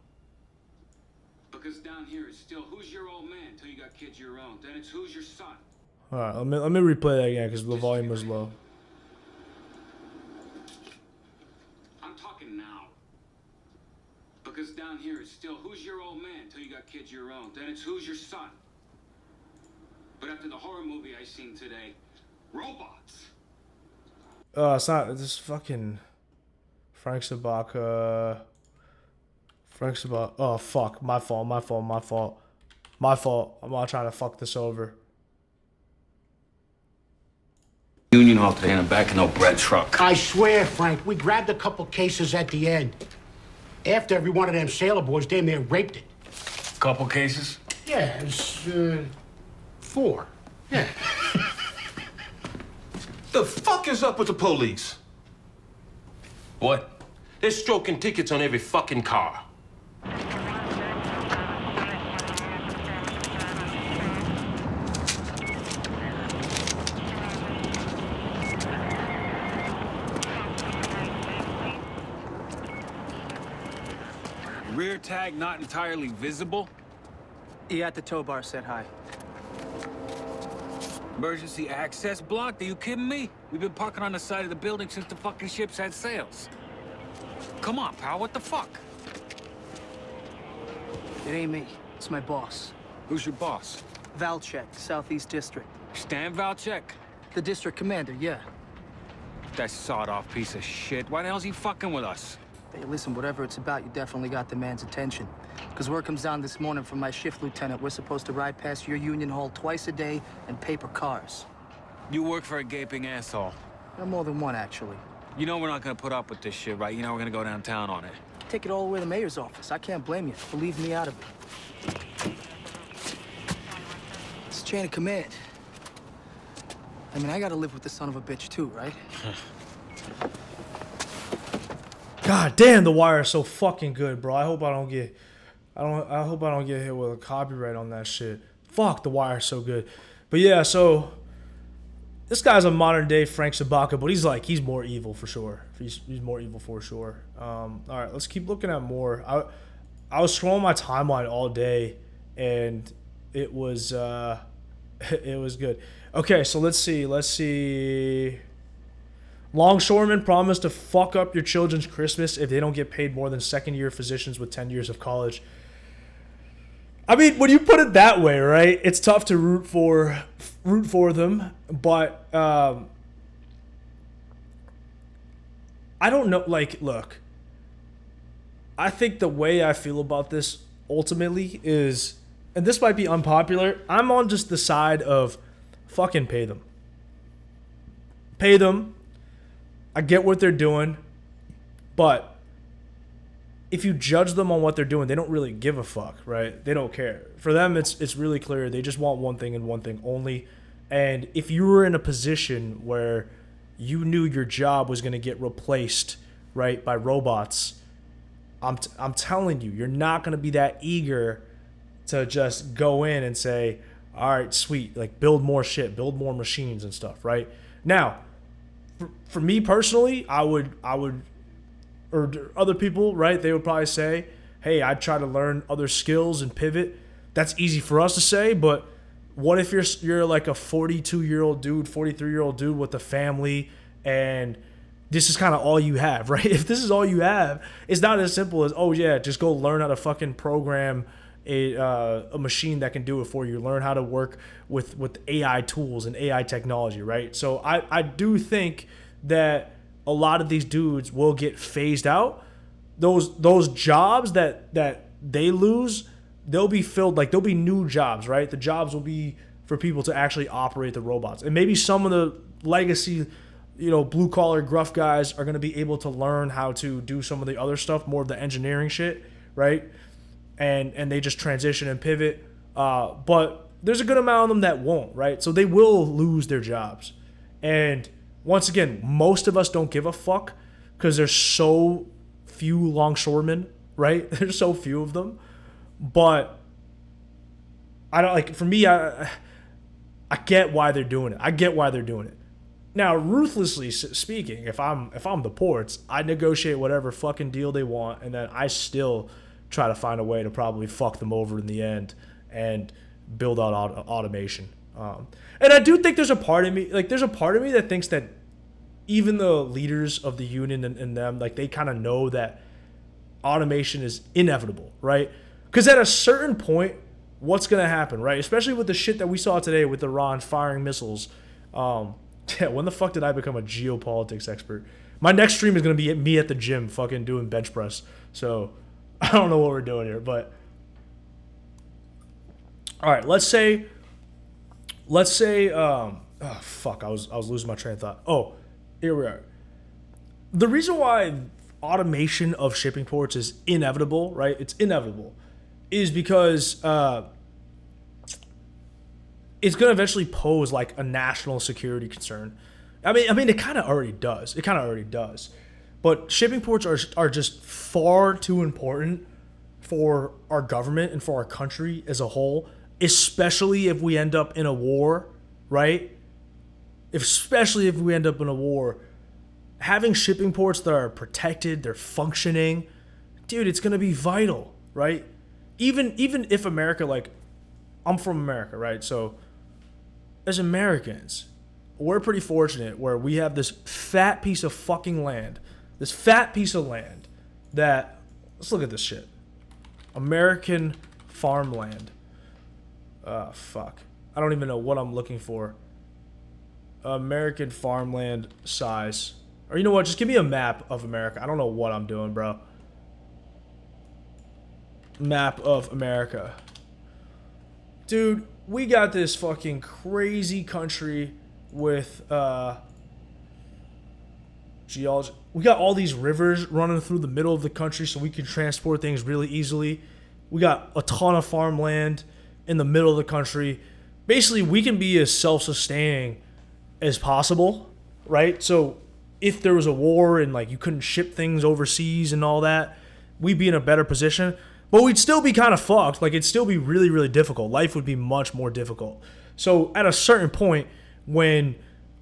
Because down here it's still, who's your old man till you got kids your own? Then it's who's your son? All right, let me replay that again because the volume was low. I'm talking now. Because down here it's still, who's your old man till you got kids your own? Then it's who's your son? But after the horror movie I seen today, robots. It's not. This fucking Frank Sobotka. Oh fuck! My fault. I'm not trying to fuck this over. Union Hall today, and I'm back in no bread truck. I swear, Frank, we grabbed a couple cases at the end. After every one of them sailor boys damn near raped it. Couple cases? Yeah, it was 4. Yeah. The fuck is up with the police? What? They're stroking tickets on every fucking car. Rear tag not entirely visible? Yeah, at the tow bar said hi. Emergency access blocked? Are you kidding me? We've been parking on the side of the building since the fucking ships had sails. Come on, pal, what the fuck? It ain't me. It's my boss. Who's your boss? Valchek, Southeast District. Stan Valchek? The district commander, yeah. That sawed-off piece of shit. Why the hell's he fucking with us? Hey, listen, whatever it's about, you definitely got the man's attention. Because word comes down this morning from my shift lieutenant, we're supposed to ride past your union hall twice a day and paper cars. You work for a gaping asshole. No more than one, actually. You know we're not gonna put up with this shit, right? You know we're gonna go downtown on it. Take it all the way to the mayor's office. I can't blame you. Believe me out of it. It's chain of command. I mean, I gotta live with the son of a bitch too, right? God damn, The Wire is so fucking good, bro. I hope I don't get hit with a copyright on that shit. Fuck, The Wire is so good. But yeah, so this guy's a modern day Frank Sobotka, but he's more evil for sure. He's more evil for sure. All right, let's keep looking at more. I was scrolling my timeline all day, and it was it was good. Okay, so let's see. Longshoremen promise to fuck up your children's Christmas if they don't get paid more than second-year physicians with 10 years of college. I mean, when you put it that way, right? It's tough to root for them, but I don't know. Like, look, I think the way I feel about this ultimately is, and this might be unpopular, I'm on just the side of fucking pay them. Pay them. I get what they're doing, but if you judge them on what they're doing, they don't really give a fuck, right? They don't care. For them, it's really clear. They just want one thing and one thing only. And if you were in a position where you knew your job was going to get replaced, right, by robots, I'm telling you, you're not going to be that eager to just go in and say, all right, sweet, like build more shit, build more machines and stuff, right? Now, for me personally, I would, or other people, right? They would probably say, hey, I'd try to learn other skills and pivot. That's easy for us to say, but what if you're like a 42-year-old dude, 43-year-old dude with a family, and this is kind of all you have, right? If this is all you have, it's not as simple as, oh yeah, just go learn how to fucking program a machine that can do it for you. Learn how to work with AI tools and AI technology, right? So I do think that a lot of these dudes will get phased out. Those jobs that they lose, they'll be filled, like there'll be new jobs, right? The jobs will be for people to actually operate the robots. And maybe some of the legacy, blue collar gruff guys are going to be able to learn how to do some of the other stuff, more of the engineering shit, right? And they just transition and pivot. But there's a good amount of them that won't, right? So they will lose their jobs. And once again, most of us don't give a fuck because there's so few longshoremen, right? There's so few of them. But I don't, like, for me, I get why they're doing it. Now, ruthlessly speaking, if I'm the ports, I negotiate whatever fucking deal they want, and then I still try to find a way to probably fuck them over in the end and build out automation. And I do think there's a part of me that thinks that even the leaders of the union and them, like, they kind of know that automation is inevitable, right? Because at a certain point, what's going to happen, right? Especially with the shit that we saw today with Iran firing missiles. Yeah, when the fuck did I become a geopolitics expert? My next stream is going to be me at the gym fucking doing bench press. So I don't know what we're doing here, but all right, let's say oh fuck, I was losing my train of thought. Oh, here we are. The reason why automation of shipping ports is inevitable, right? It's inevitable, is because it's going to eventually pose like a national security concern. I mean, it kind of already does. It kind of already does. But shipping ports are just far too important for our government and for our country as a whole, especially if we end up in a war, right? Especially if we end up in a war, having shipping ports that are protected, they're functioning, dude, it's gonna be vital, right? Even if America, like, I'm from America, right? So as Americans, we're pretty fortunate where we have this fat piece of fucking land, this fat piece of land that, let's look at this shit. American farmland. Fuck. I don't even know what I'm looking for. American farmland size. Or you know what? Just give me a map of America. I don't know what I'm doing, bro. Map of America. Dude, we got this fucking crazy country with geology. We got all these rivers running through the middle of the country so we can transport things really easily. We got a ton of farmland in the middle of the country. Basically, we can be as self-sustaining as possible, right? So if there was a war and like you couldn't ship things overseas and all that, we'd be in a better position. But we'd still be kind of fucked. Like, it'd still be really, really difficult. Life would be much more difficult. So at a certain point, when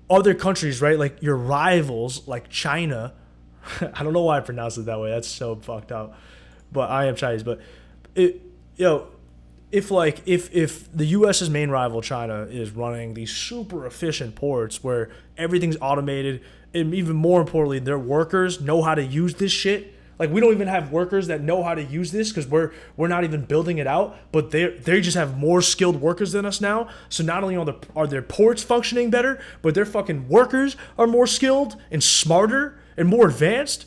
other countries, right, like your rivals, like China, I don't know why I pronounce it that way. That's so fucked up. But I am Chinese. But if the U.S.'s main rival, China, is running these super efficient ports where everything's automated, and even more importantly, their workers know how to use this shit. Like, we don't even have workers that know how to use this because we're not even building it out, but they just have more skilled workers than us now. So not only are their ports functioning better, but their fucking workers are more skilled and smarter and more advanced.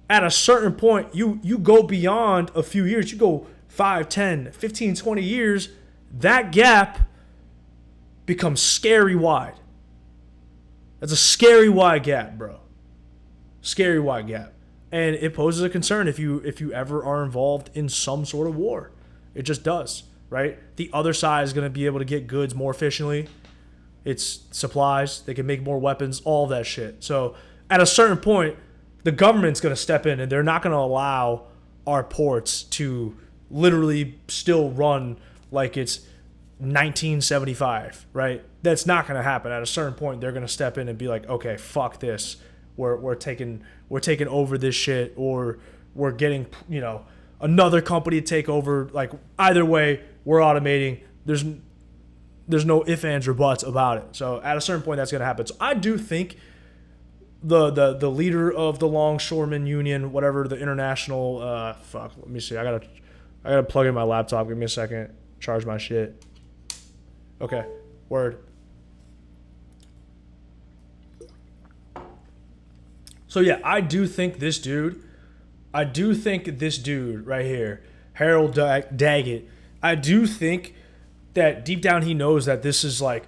At a certain point, you go beyond a few years. You go 5, 10, 15, 20 years, that gap becomes scary wide. That's a scary wide gap, bro. Scary wide gap. And it poses a concern if you ever are involved in some sort of war. It just does, right? The other side is going to be able to get goods more efficiently. It's supplies. They can make more weapons, all that shit. So at a certain point, the government's going to step in and they're not going to allow our ports to literally still run like it's 1975, right? That's not going to happen. At a certain point, they're going to step in and be like, okay, fuck this. We're taking over this shit, or we're getting, another company to take over. Like, either way, we're automating. There's no ifs, ands, or buts about it. So at a certain point, that's gonna happen. So I do think the leader of the Longshoremen Union, whatever, the international let me see. I gotta plug in my laptop. Give me a second. Charge my shit. Okay. Word. So yeah, I do think this dude right here, Harold Daggett, I do think that deep down he knows that this is like,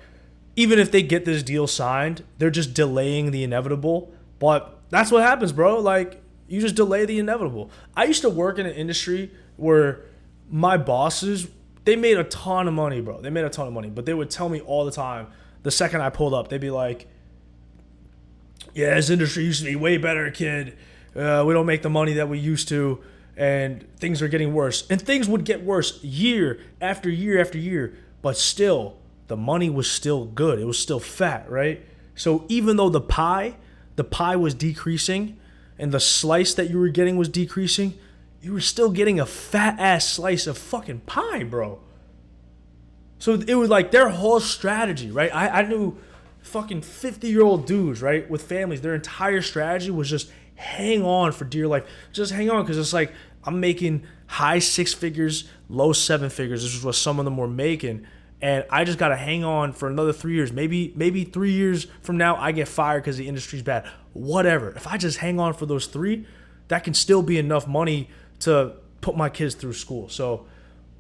even if they get this deal signed, they're just delaying the inevitable. But that's what happens, bro. Like, you just delay the inevitable. I used to work in an industry where my bosses, they made a ton of money, bro. They made a ton of money. But they would tell me all the time, the second I pulled up, they'd be like, yeah, this industry used to be way better, kid. We don't make the money that we used to, and things are getting worse. And things would get worse year after year after year, but still, the money was still good. It was still fat, right? So even though the pie was decreasing, and the slice that you were getting was decreasing, you were still getting a fat-ass slice of fucking pie, bro. So it was like their whole strategy, right? I knew fucking 50-year-old dudes, right, with families. Their entire strategy was just hang on for dear life. Just hang on, because it's like, I'm making high 6 figures, low 7 figures. This is what some of them were making. And I just got to hang on for another 3 years. Maybe 3 years from now, I get fired because the industry's bad. Whatever. If I just hang on for those 3, that can still be enough money to put my kids through school. So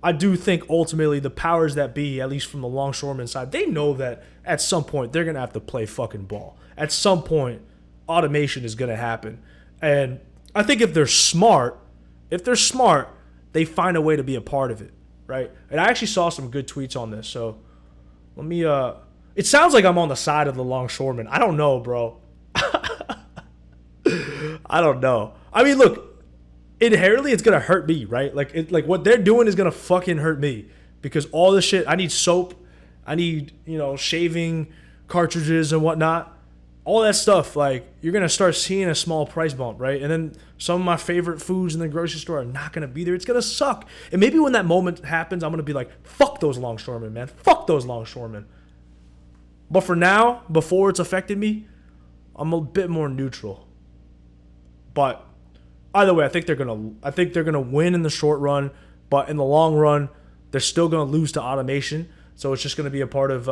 I do think ultimately the powers that be, at least from the longshoreman side, they know that at some point they're going to have to play fucking ball. At some point, automation is going to happen. And I think if they're smart, they find a way to be a part of it, right? And I actually saw some good tweets on this. So let me, It sounds like I'm on the side of the longshoremen. I don't know, bro. I don't know. I mean, look, inherently it's gonna hurt me, right? Like what they're doing is gonna fucking hurt me because all this shit. I need soap. I need shaving cartridges and whatnot. All that stuff, like, you're going to start seeing a small price bump, right? And then some of my favorite foods in the grocery store are not going to be there. It's going to suck. And maybe when that moment happens, I'm going to be like, fuck those longshoremen, man. Fuck those longshoremen. But for now, before it's affected me, I'm a bit more neutral. But either way, I think they're going to win in the short run, but in the long run, they're still going to lose to automation. So it's just going to be a part of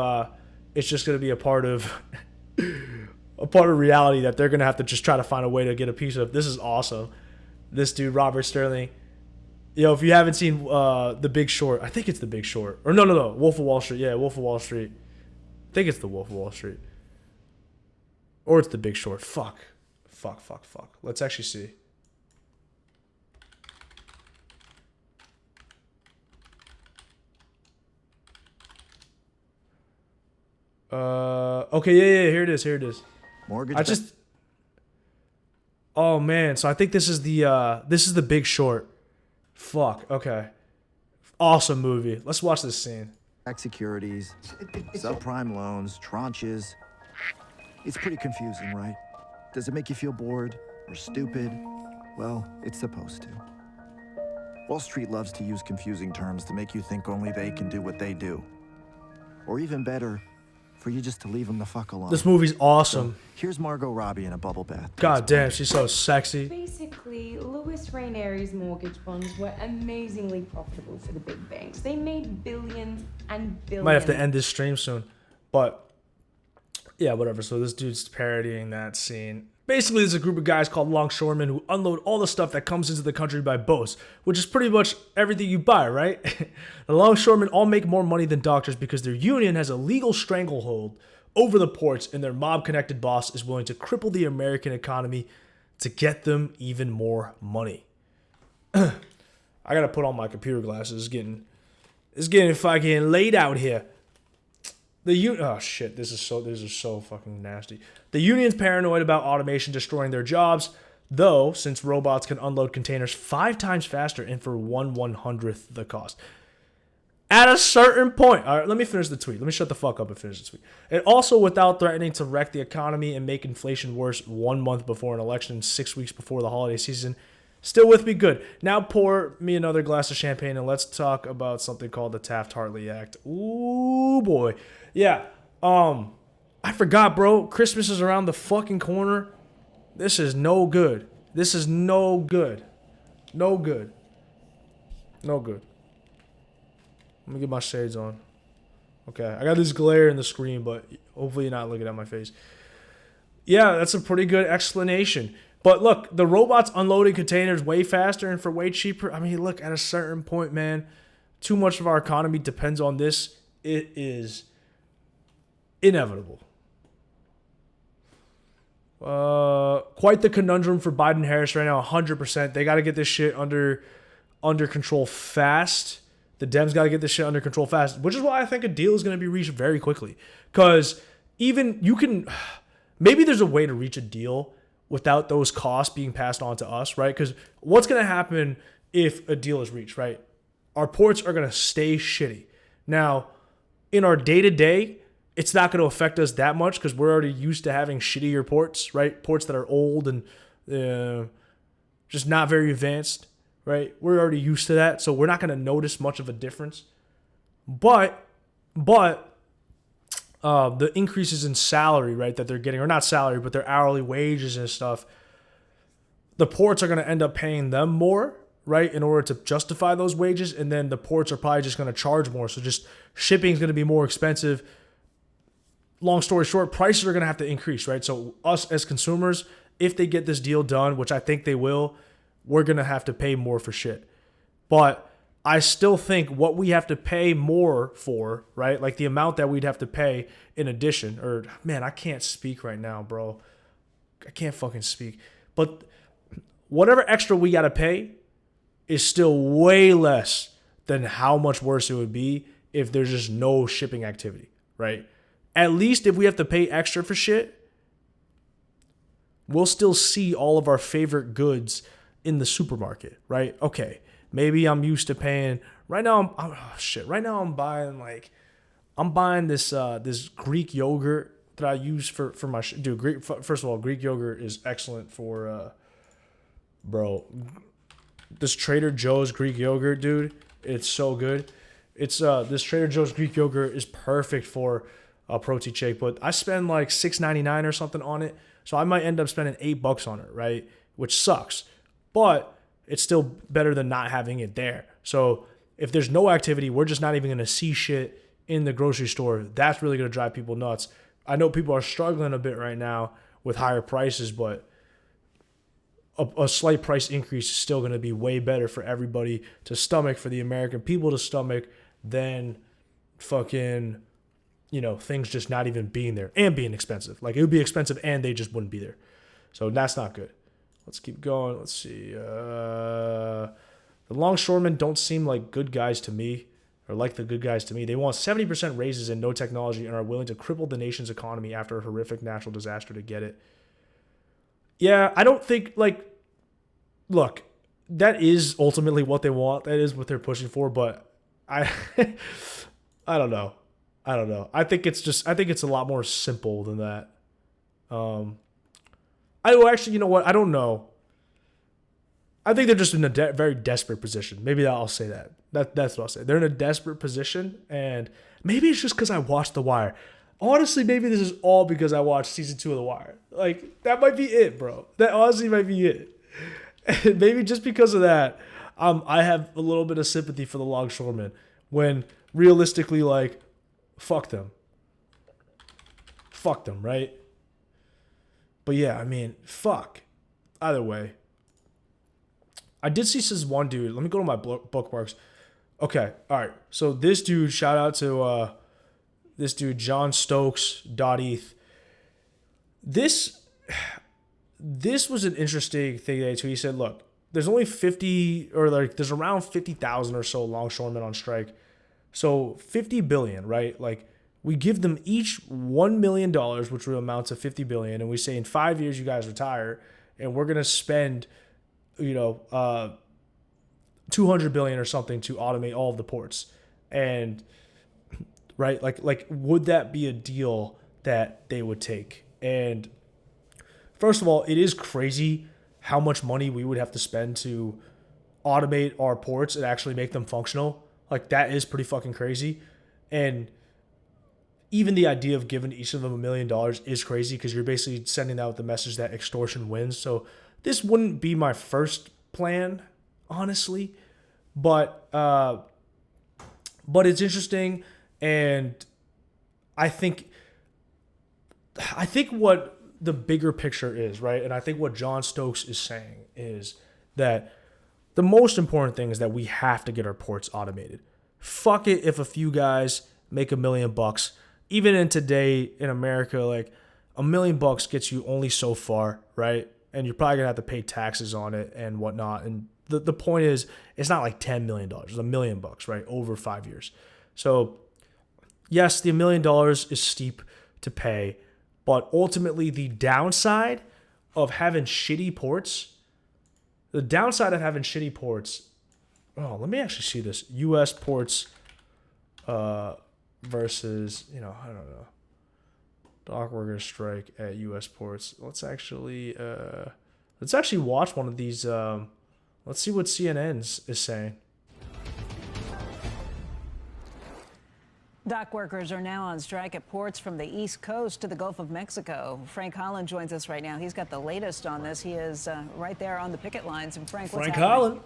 a part of reality that they're going to have to just try to find a way to get a piece of. This is awesome. This dude, Robert Sterling. If you haven't seen The Big Short, I think it's The Big Short. Or no, Wolf of Wall Street. Yeah, Wolf of Wall Street. I think it's The Wolf of Wall Street. Or it's The Big Short. Fuck. Let's actually see. Okay, yeah, here it is. Mortgage. Oh man, so I think this is the Big Short. Fuck. Okay. Awesome movie. Let's watch this scene. Securities, subprime loans, tranches. It's pretty confusing, right? Does it make you feel bored or stupid? Well, it's supposed to. Wall Street loves to use confusing terms to make you think only they can do what they do. Or even better, for you just to leave them the fuck alone. This movie's awesome. So, here's Margot Robbie in a bubble bath. God damn, she's so sexy. Basically, Louis Rainieri's mortgage bonds were amazingly profitable for the big banks. They made billions and billions. Might have to end this stream soon. But, yeah, whatever. So this dude's parodying that scene. Basically, there's a group of guys called Longshoremen who unload all the stuff that comes into the country by boats, which is pretty much everything you buy, right? The Longshoremen all make more money than doctors because their union has a legal stranglehold over the ports, and their mob-connected boss is willing to cripple the American economy to get them even more money. I gotta put on my computer glasses. It's getting fucking late out here. Oh shit, this is so fucking nasty. The union's paranoid about automation destroying their jobs, though, since robots can unload containers 5 times faster and for 1/100th the cost. At a certain point, all right, let me finish the tweet. Let me shut the fuck up and finish the tweet. And also, without threatening to wreck the economy and make inflation worse 1 month before an election and 6 weeks before the holiday season, still with me, good. Now pour me another glass of champagne and let's talk about something called the Taft-Hartley Act. Ooh boy. Yeah, I forgot, bro. Christmas is around the fucking corner. This is no good. No good. Let me get my shades on. Okay, I got this glare in the screen, but hopefully you're not looking at my face. Yeah, that's a pretty good explanation. But look, the robots unloading containers way faster and for way cheaper. I mean, look, at a certain point, man, too much of our economy depends on this. It is inevitable. Quite the conundrum for Biden Harris right now, 100%. They got to get this shit under control fast. The Dems got to get this shit under control fast, which is why I think a deal is going to be reached very quickly. Because maybe there's a way to reach a deal without those costs being passed on to us, right? Because what's going to happen if a deal is reached, right? Our ports are going to stay shitty. Now, in our day-to-day, it's not going to affect us that much because we're already used to having shittier ports, right? Ports that are old and just not very advanced, right? We're already used to that, so we're not going to notice much of a difference. But the increases in salary, right, that they're getting, or not salary, but their hourly wages and stuff, the ports are going to end up paying them more, right, in order to justify those wages, and then the ports are probably just going to charge more. So just shipping is going to be more expensive. Long story short, prices are going to have to increase, right? So us as consumers, if they get this deal done, which I think they will, we're going to have to pay more for shit. But I still think what we have to pay more for, right? Like the amount that we'd have to pay in addition, or man, I can't speak right now, bro. I can't fucking speak. But whatever extra we got to pay is still way less than how much worse it would be if there's just no shipping activity, right? at least if we have to pay extra for shit, we'll still see all of our favorite goods in the supermarket, right? Okay, maybe I'm used to paying. Right now, Right now I'm buying this this Greek yogurt that I use for my dude. First of all, Greek yogurt is excellent for bro. This Trader Joe's Greek yogurt, dude, it's so good. It's this Trader Joe's Greek yogurt is perfect for a protein shake, but I spend like $6.99 or something on it, so I might end up spending $8 on it, right? Which sucks, but it's still better than not having it there. So if there's no activity, we're just not even gonna see shit in the grocery store. That's really gonna drive people nuts. I know people are struggling a bit right now with higher prices, but a slight price increase is still going to be way better for everybody to stomach, for the American people to stomach, than fucking, things just not even being there and being expensive. Like, it would be expensive and they just wouldn't be there. So that's not good. Let's keep going. Let's see. The Longshoremen don't seem like good guys to me, or like the good guys to me. They want 70% raises and no technology and are willing to cripple the nation's economy after a horrific natural disaster to get it. Yeah, I don't think, look, that is ultimately what they want. That is what they're pushing for, but I don't know. I think it's a lot more simple than that. Actually, you know what? I don't know. I think they're just in a very desperate position. Maybe I'll say that. That's what I'll say. They're in a desperate position, and maybe it's just because I watched The Wire. Honestly, maybe this is all because I watched season 2 of The Wire. Like, that might be it, bro. That honestly might be it. And maybe just because of that, I have a little bit of sympathy for the Longshoremen, when realistically, fuck them. Fuck them, right? But yeah, I mean, fuck. Either way. I did see this one dude. Let me go to my bookmarks. Okay, all right. So this dude, shout out to this dude, John Stokes.eth. This was an interesting thing that he said, look, there's only there's around 50,000 or so longshoremen on strike. So 50 billion, right? Like, we give them each $1 million, which would amount to 50 billion. And we say in 5 years, you guys retire, and we're going to spend, 200 billion or something to automate all of the ports. And right, like would that be a deal that they would take? And first of all, it is crazy how much money we would have to spend to automate our ports and actually make them functional. Like, that is pretty fucking crazy. And even the idea of giving each of them $1 million is crazy, because you're basically sending out the message that extortion wins. So this wouldn't be my first plan, honestly, but it's interesting. And I think what the bigger picture is, right? And I think what John Stokes is saying is that the most important thing is that we have to get our ports automated. Fuck it if a few guys make $1 million. Even in today in America, like, $1 million gets you only so far, right? And you're probably gonna have to pay taxes on it and whatnot. And the point is, it's not like $10 million. It's $1 million, right? Over 5 years. So yes, the $1 million is steep to pay, but ultimately the downside of having shitty ports, oh, let me actually see this. U.S. ports versus, I don't know, dock workers strike at U.S. ports. Let's actually watch one of these. Let's see what CNN is saying. Dock workers are now on strike at ports from the East Coast to the Gulf of Mexico. Frank Holland joins us right now. He's got the latest on this. He is right there on the picket lines. And Frank, what's happening? Holland.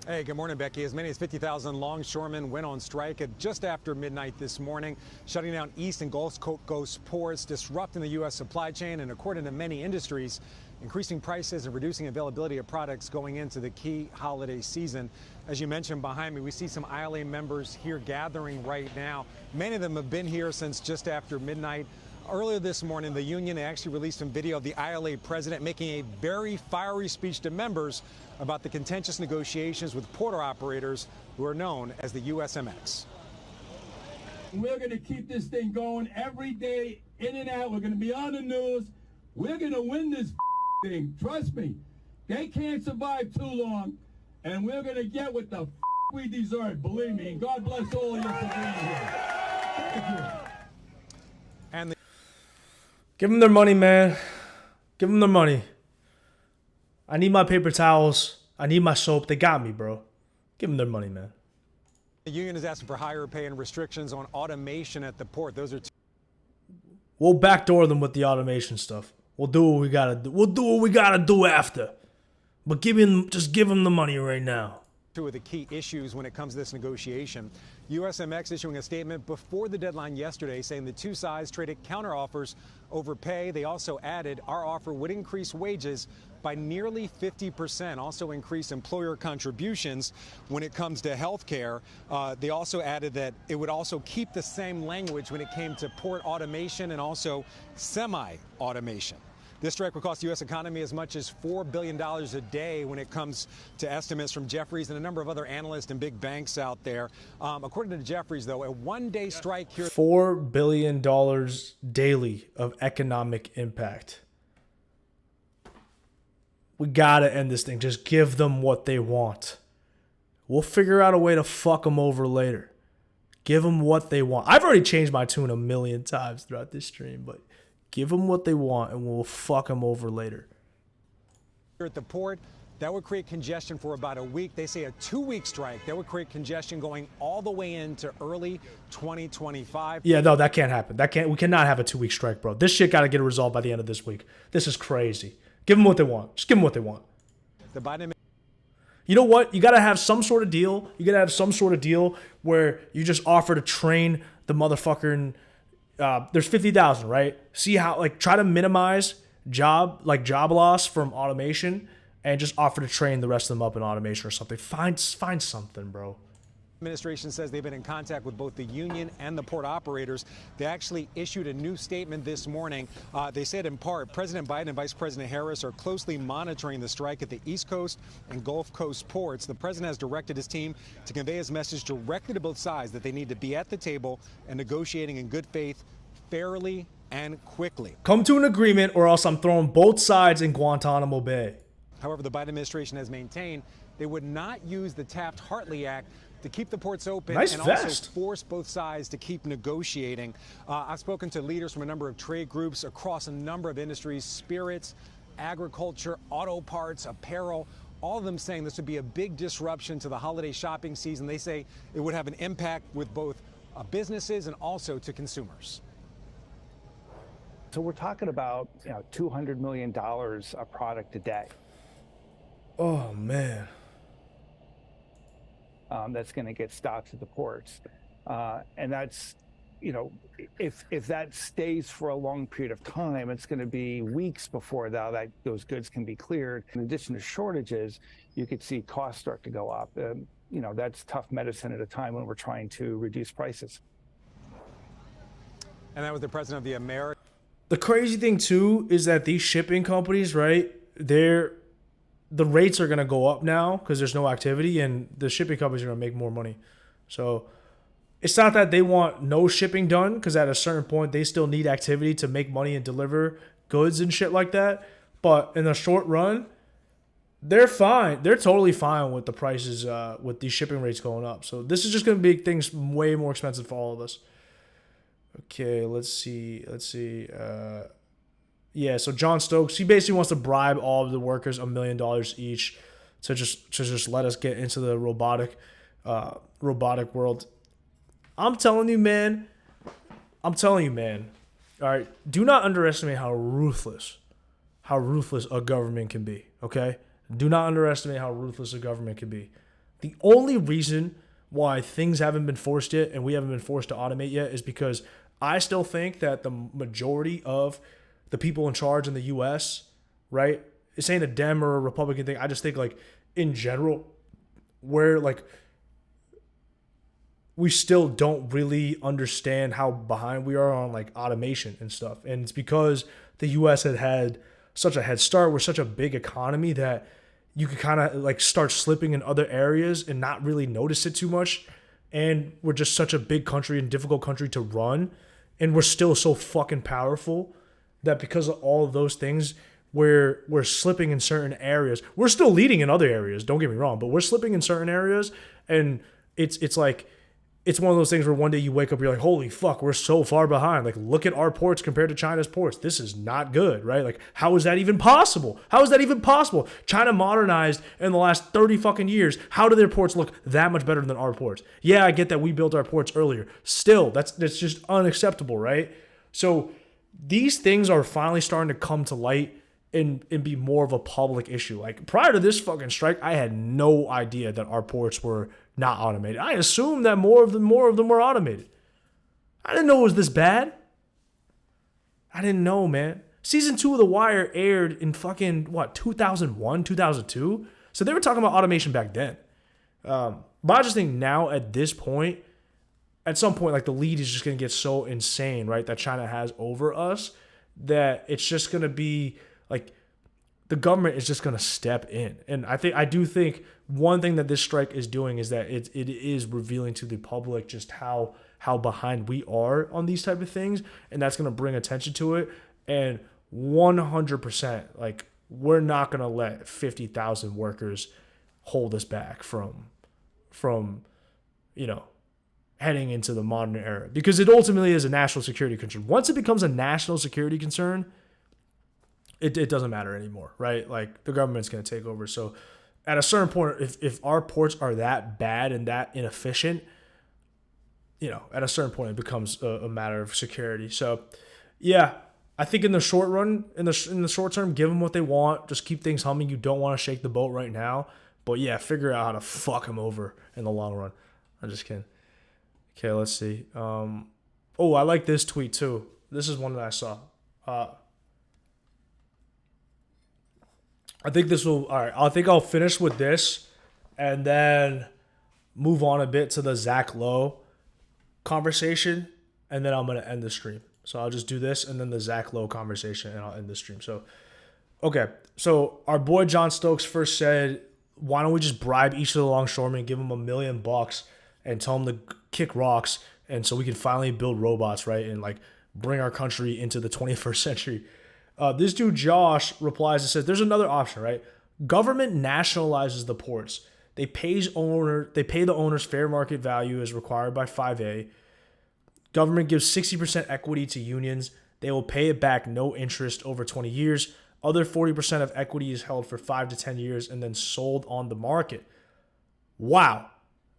Hey, good morning, Becky. As many as 50,000 longshoremen went on strike at just after midnight this morning, shutting down East and Gulf Coast ports, disrupting the U.S. supply chain, and according to many industries, increasing prices and reducing availability of products going into the key holiday season. As you mentioned behind me, we see some ILA members here gathering right now. Many of them have been here since just after midnight. Earlier this morning, the union actually released some video of the ILA president making a very fiery speech to members about the contentious negotiations with porter operators who are known as the USMX. We're going to keep this thing going every day, in and out. We're going to be on the news. We're going to win this thing. Trust me. They can't survive too long, and we're going to get what the we deserve. Believe me. And God bless all of you for being here. Thank you. And Give them their money, man. Give them their money. I need my paper towels. I need my soap. They got me, bro. Give them their money, man. the union is asking for higher pay and restrictions on automation at the port. Those are We'll backdoor them with the automation stuff. We'll do what we gotta do. We'll do what we gotta do after. But just give them the money right now. two of the key issues when it comes to this negotiation. USMX issuing a statement before the deadline yesterday saying the two sides traded counteroffers over pay. They also added our offer would increase wages by nearly 50%, also increase employer contributions when it comes to health care. They also added that it would also keep the same language when it came to port automation and also semi-automation. This strike will cost the U.S. economy as much as $4 billion a day when it comes to estimates from Jefferies and a number of other analysts and big banks out there. According to Jefferies, though, a one-day strike here... $4 billion daily of economic impact. We gotta end this thing. Just give them what they want. We'll figure out a way to fuck them over later. Give them what they want. I've already changed my tune 1,000,000 times throughout this stream, but... give them what they want, and we'll fuck them over later. At the port, that would create congestion for about a week. They say a 2-week strike, that would create congestion going all the way into early 2025. Yeah, no, that can't happen. We cannot have a 2-week strike, bro. This shit got to get resolved by the end of this week. This is crazy. Give them what they want. Just give them what they want. The Biden... You know what? You got to have some sort of deal. You got to have some sort of deal where you just offer to train the motherfucker and... there's 50,000, right? See how, like, try to minimize job loss from automation and just offer to train the rest of them up in automation or something. Find something, bro. Administration says they've been in contact with both the union and the port operators. They actually issued a new statement this morning. They said in part, President Biden and Vice President Harris are closely monitoring the strike at the East Coast and Gulf Coast ports. The president has directed his team to convey his message directly to both sides that they need to be at the table and negotiating in good faith, fairly and quickly. Come to an agreement or else I'm throwing both sides in Guantanamo Bay. However, the Biden administration has maintained they would not use the Taft-Hartley Act to keep the ports open and also force both sides to keep negotiating. I've spoken to leaders from a number of trade groups across a number of industries, spirits, agriculture, auto parts, apparel, all of them saying this would be a big disruption to the holiday shopping season. They say it would have an impact with both businesses and also to consumers. So we're talking about $200 million a product a day. Oh, man. That's going to get stopped at the ports. And that's, if that stays for a long period of time, it's going to be weeks before those goods can be cleared. In addition to shortages, you could see costs start to go up. That's tough medicine at a time when we're trying to reduce prices. And that was the president of the American. The crazy thing, too, is that these shipping companies, right, the rates are going to go up now because there's no activity, and the shipping companies are going to make more money. So it's not that they want no shipping done, because at a certain point, they still need activity to make money and deliver goods and shit like that. But in the short run, they're fine. They're totally fine with the prices, with these shipping rates going up. So this is just going to make things way more expensive for all of us. Okay, let's see. Yeah, so John Stokes, he basically wants to bribe all of the workers $1 million each to just let us get into the robotic world. I'm telling you, man. All right, do not underestimate how ruthless a government can be, okay? Do not underestimate how ruthless a government can be. The only reason why things haven't been forced yet and we haven't been forced to automate yet is because I still think that the majority of the people in charge in the U.S., right? This ain't a Dem or a Republican thing. I just think, like, in general, we still don't really understand how behind we are on, like, automation and stuff. And it's because the U.S. had such a head start. We're such a big economy that you could kind of, like, start slipping in other areas and not really notice it too much. and we're just such a big country and difficult country to run, and we're still so fucking powerful that because of all of those things, we're slipping in certain areas. We're still leading in other areas, don't get me wrong, but we're slipping in certain areas, and it's like, it's one of those things where one day you wake up, you're like, holy fuck, we're so far behind. Like, look at our ports compared to China's ports. This is not good, right? Like, how is that even possible? How is that even possible? China modernized in the last 30 fucking years. How do their ports look that much better than our ports? Yeah, I get that we built our ports earlier. Still, that's just unacceptable, right? So these things are finally starting to come to light and be more of a public issue. Like, prior to this fucking strike, I had no idea that our ports were not automated. I assumed that more of them were automated. I didn't know it was this bad. I didn't know, man. Season 2 of The Wire aired in fucking, 2001, 2002? So they were talking about automation back then. But I just think now at this point, at some point, like, the lead is just going to get so insane, right, that China has over us, that it's just going to be, like, the government is just going to step in. And I do think one thing that this strike is doing is that it is revealing to the public just how behind we are on these type of things, and that's going to bring attention to it. And 100%, like, we're not going to let 50,000 workers hold us back from heading into the modern era, because it ultimately is a national security concern. Once it becomes a national security concern, it doesn't matter anymore, right? Like, the government's going to take over. So at a certain point, if our ports are that bad and that inefficient, at a certain point, it becomes a matter of security. So, yeah, I think in the short run, in the short term, give them what they want. Just keep things humming. You don't want to shake the boat right now. But, yeah, figure out how to fuck them over in the long run. I'm just kidding. Okay, let's see. I like this tweet, too. This is one that I saw. I think this will, all right, I think I'll finish with this and then move on a bit to the Zach Lowe conversation, and then I'm going to end the stream. So I'll just do this and then the Zach Lowe conversation, and I'll end the stream. So, okay. So our boy John Stokes first said, why don't we just bribe each of the longshoremen and give them $1 million and tell them to kick rocks, and so we can finally build robots, right? And, like, bring our country into the 21st century. This dude Josh replies and says, there's another option, right? Government nationalizes the ports. They pay the owners fair market value as required by 5A. Government gives 60% equity to unions. They will pay it back, no interest, over 20 years. Other 40% of equity is held for 5 to 10 years and then sold on the market. Wow.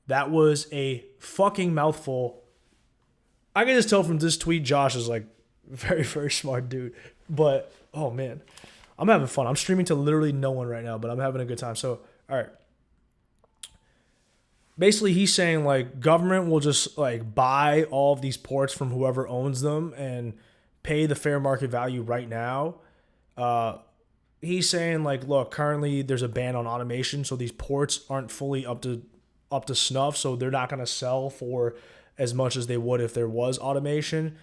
That was a fucking mouthful. I can just tell from this tweet, Josh is, like, very, very smart dude. But, oh, man, I'm having fun. I'm streaming to literally no one right now, but I'm having a good time. So, all right. Basically, he's saying, like, government will just, like, buy all of these ports from whoever owns them and pay the fair market value right now. He's saying, like, look, currently there's a ban on automation, so these ports aren't fully up to snuff, so they're not going to sell for as much as they would if there was automation.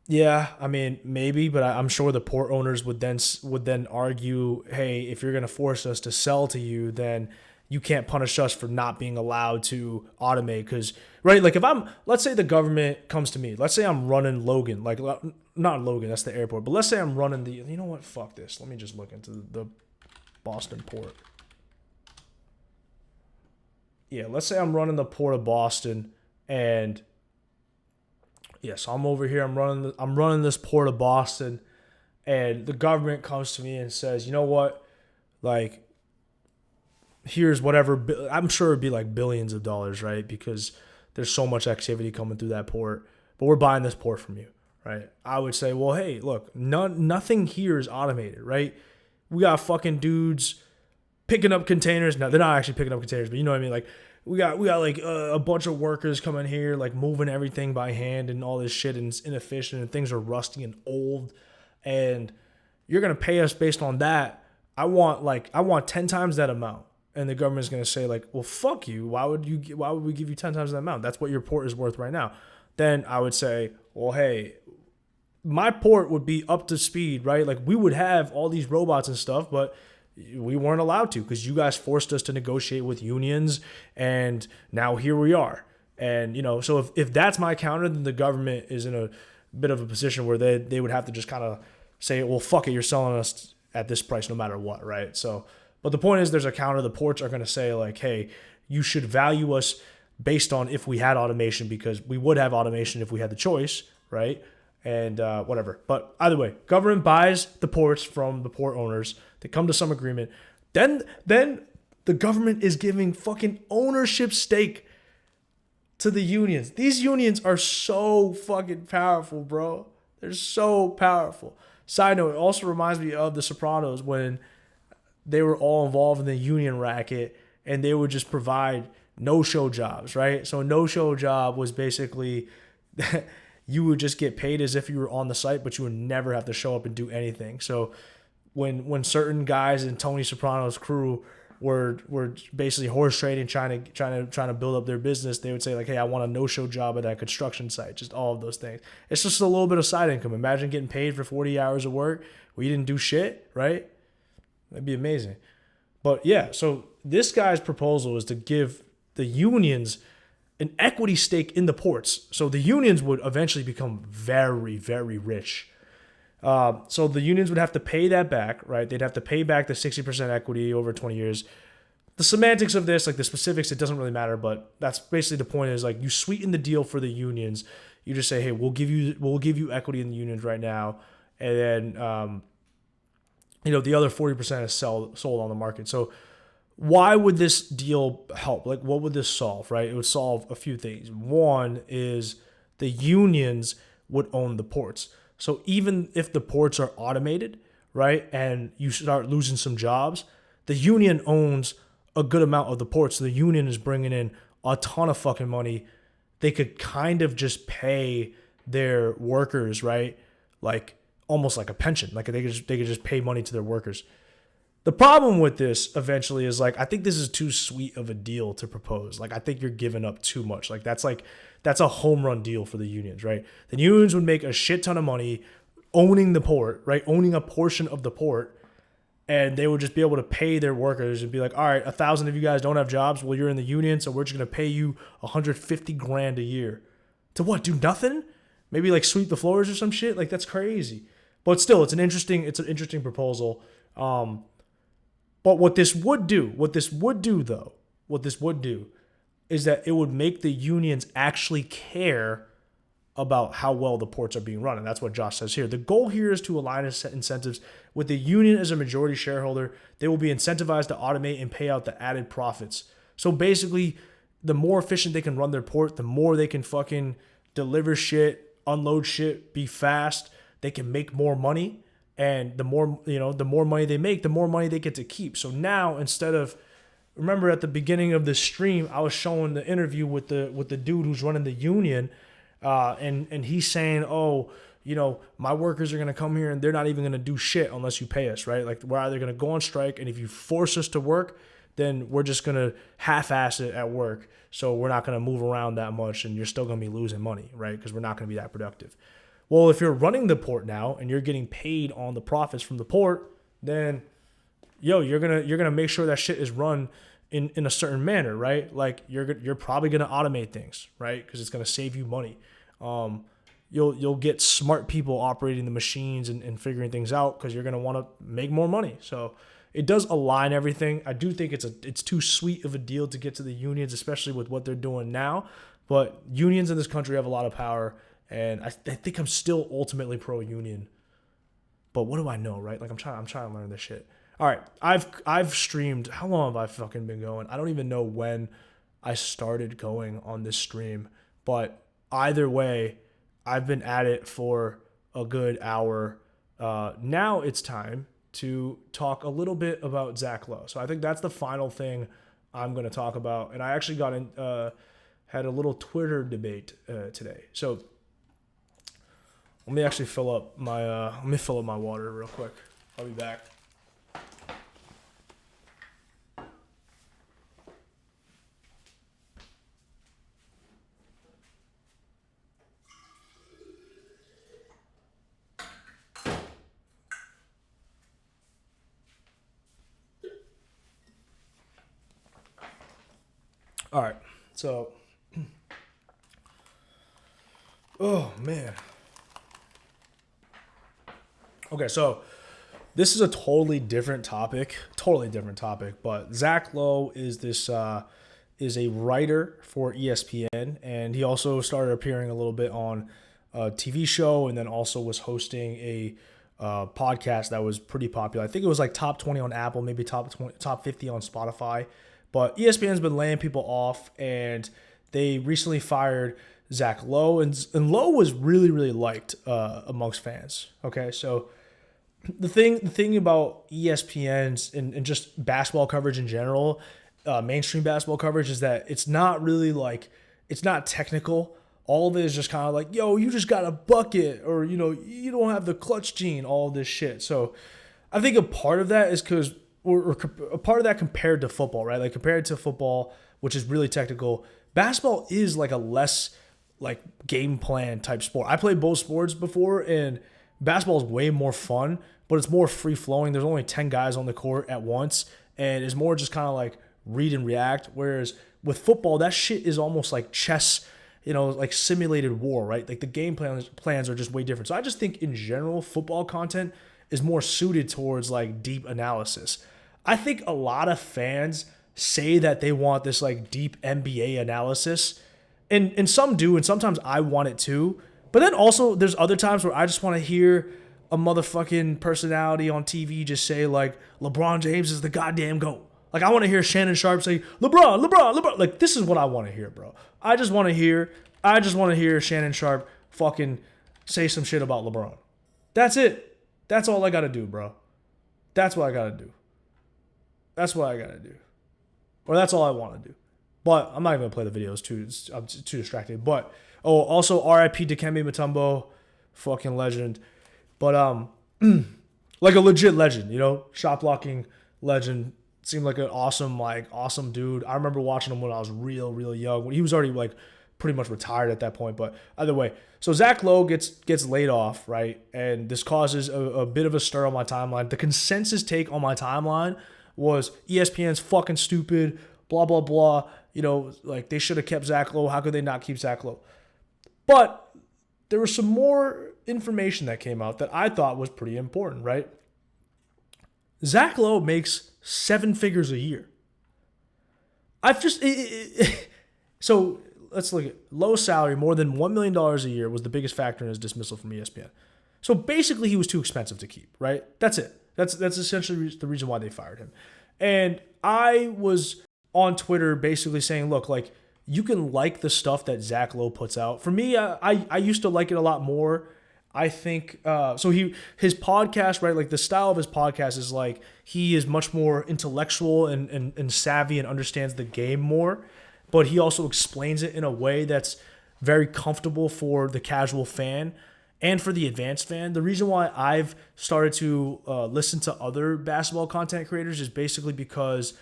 Yeah, I mean, maybe, but I'm sure the port owners would then argue, hey, if you're going to force us to sell to you, then you can't punish us for not being allowed to automate. Because, right, like, let's say the government comes to me. Let's say I'm running Logan, like, not Logan, that's the airport, but let's say I'm running you know what, fuck this. Let me just look into the Boston port. Yeah, let's say I'm running the port of Boston, and so I'm over here. I'm running this port of Boston, and the government comes to me and says, you know what, like, here's whatever. I'm sure it'd be like billions of dollars, right? Because there's so much activity coming through that port. But we're buying this port from you, right? I would say, well, hey, look, nothing here is automated, right? We got fucking dudes picking up containers. No, they're not actually picking up containers, but you know what I mean? Like, we got like a bunch of workers coming here, like, moving everything by hand and all this shit, and it's inefficient and things are rusty and old, and you're gonna pay us based on that. I want 10 times that amount, and the government's gonna say, like, well, fuck you. Why would we give you 10 times that amount? That's what your port is worth right now. Then I would say, well, hey, my port would be up to speed, right? Like, we would have all these robots and stuff, but we weren't allowed to because you guys forced us to negotiate with unions, and now here we are. And, so if that's my counter, then the government is in a bit of a position where they would have to just kind of say, well, fuck it, you're selling us at this price no matter what, right? So, but the point is there's a counter. The ports are going to say like, hey, you should value us based on if we had automation, because we would have automation if we had the choice, right? And whatever. But either way, government buys the ports from the port owners. They come to some agreement. Then the government is giving fucking ownership stake to the unions. These unions are so fucking powerful, bro. They're so powerful. Side note, it also reminds me of The Sopranos when they were all involved in the union racket and they would just provide no-show jobs, right? So a no-show job was basically you would just get paid as if you were on the site, but you would never have to show up and do anything. So when certain guys in Tony Soprano's crew were basically horse trading, trying to build up their business, they would say like, hey, I want a no-show job at that construction site. Just all of those things. It's just a little bit of side income. Imagine getting paid for 40 hours of work where you didn't do shit, right? That'd be amazing. But yeah, so this guy's proposal is to give the unions an equity stake in the ports. So the unions would eventually become very, very rich. So the unions would have to pay that back, right? They'd have to pay back the 60% equity over 20 years. The semantics of this, like the specifics, it doesn't really matter, but that's basically the point is like you sweeten the deal for the unions. You just say, hey, we'll give you equity in the unions right now. And then, the other 40% is sold on the market. So why would this deal help? Like, what would this solve, right? It would solve a few things. One is the unions would own the ports. So even if the ports are automated, right, and you start losing some jobs, the union owns a good amount of the ports. So the union is bringing in a ton of fucking money. They could kind of just pay their workers, right, like almost like a pension. Like they could just pay money to their workers. The problem with this eventually is like, I think this is too sweet of a deal to propose. Like, I think you're giving up too much. That's a home run deal for the unions, right? The unions would make a shit ton of money owning the port, right? Owning a portion of the port. And they would just be able to pay their workers and be like, all right, 1,000 of you guys don't have jobs. Well, you're in the union, so we're just going to pay you $150,000 a year. To what? Do nothing? Maybe like sweep the floors or some shit? Like, that's crazy. But still, it's an interesting proposal. But what this would do is that it would make the unions actually care about how well the ports are being run. And that's what Josh says here. The goal here is to align incentives with the union as a majority shareholder. They will be incentivized to automate and pay out the added profits. So basically, the more efficient they can run their port, the more they can fucking deliver shit, unload shit, be fast. They can make more money. And the more money they make, the more money they get to keep. So now, instead of, remember at the beginning of this stream, I was showing the interview with the dude who's running the union, and he's saying, oh, my workers are gonna come here and they're not even gonna do shit unless you pay us, right? Like we're either gonna go on strike, and if you force us to work, then we're just gonna half-ass it at work. So we're not gonna move around that much, and you're still gonna be losing money, right? Because we're not gonna be that productive. Well, if you're running the port now and you're getting paid on the profits from the port, then you're gonna make sure that shit is run in a certain manner, right? Like you're probably gonna automate things, right? Because it's gonna save you money. You'll get smart people operating the machines and figuring things out because you're gonna want to make more money. So it does align everything. I do think it's too sweet of a deal to get to the unions, especially with what they're doing now. But unions in this country have a lot of power. And I think I'm still ultimately pro-union. But what do I know, right? Like I'm trying to learn this shit. All right, I've streamed. How long have I fucking been going? I don't even know when I started going on this stream. But either way, I've been at it for a good hour. Now it's time to talk a little bit about Zach Lowe. So I think that's the final thing I'm going to talk about. And I actually had a little Twitter debate today. So let me actually fill up my water real quick. I'll be back. All right. So, oh, man. Okay, so this is a totally different topic. But Zach Lowe is a writer for ESPN, and he also started appearing a little bit on a TV show, and then also was hosting a podcast that was pretty popular. I think it was like top 20 on Apple, maybe top 50 on Spotify. But ESPN's been laying people off, and they recently fired Zach Lowe, and Lowe was really, really liked amongst fans. Okay, so the thing about ESPN's and just basketball coverage in general, mainstream basketball coverage, is that it's not really like, it's not technical. All of it is just kind of like, yo, you just got a bucket, or, you know, you don't have the clutch gene, all of this shit. So I think a part of that is because, or a part of that compared to football, right? Like compared to football, which is really technical, basketball is like a less like game plan type sport. I played both sports before, and basketball is way more fun, but it's more free flowing. There's only 10 guys on the court at once, and it's more just kind of like read and react. Whereas with football, that shit is almost like chess, you know, like simulated war, right? Like the game plans are just way different. So I just think in general, football content is more suited towards like deep analysis. I think a lot of fans say that they want this like deep NBA analysis, and some do, and sometimes I want it too. But then also there's other times where I just want to hear a motherfucking personality on TV just say like LeBron James is the goddamn GOAT. Like I want to hear Shannon Sharp say LeBron. Like this is what I want to hear, bro. I just want to hear Shannon Sharp fucking say some shit about LeBron. That's it. That's all I got to do, bro. That's what I got to do. Or that's all I want to do. But I'm not even going to play the videos too. I'm too distracted. But, also RIP Dikembe Mutombo, fucking legend. But, like a legit legend, you know, shot blocking legend. Seemed like an awesome dude. I remember watching him when I was real young. He was already like pretty much retired at that point. But either way, so Zach Lowe gets laid off, right? And this causes a bit of a stir on my timeline. The consensus take on my timeline was ESPN's fucking stupid, blah, blah, blah. You know, like they should have kept Zach Lowe. How could they not keep Zach Lowe? But there was some more information that came out that I thought was pretty important, right? Zach Lowe makes 7 figures a year. So let's look at Lowe's salary. More than $1 million a year was the biggest factor in his dismissal from ESPN. So basically he was too expensive to keep, right? That's it. That's essentially the reason why they fired him. And I was on Twitter basically saying, look, like you can like the stuff that Zach Lowe puts out. For me, I used to like it a lot more. I think so. His podcast, right? Like the style of his podcast is like he is much more intellectual and savvy and understands the game more, but he also explains it in a way that's very comfortable for the casual fan and for the advanced fan. The reason why I've started to listen to other basketball content creators is basically because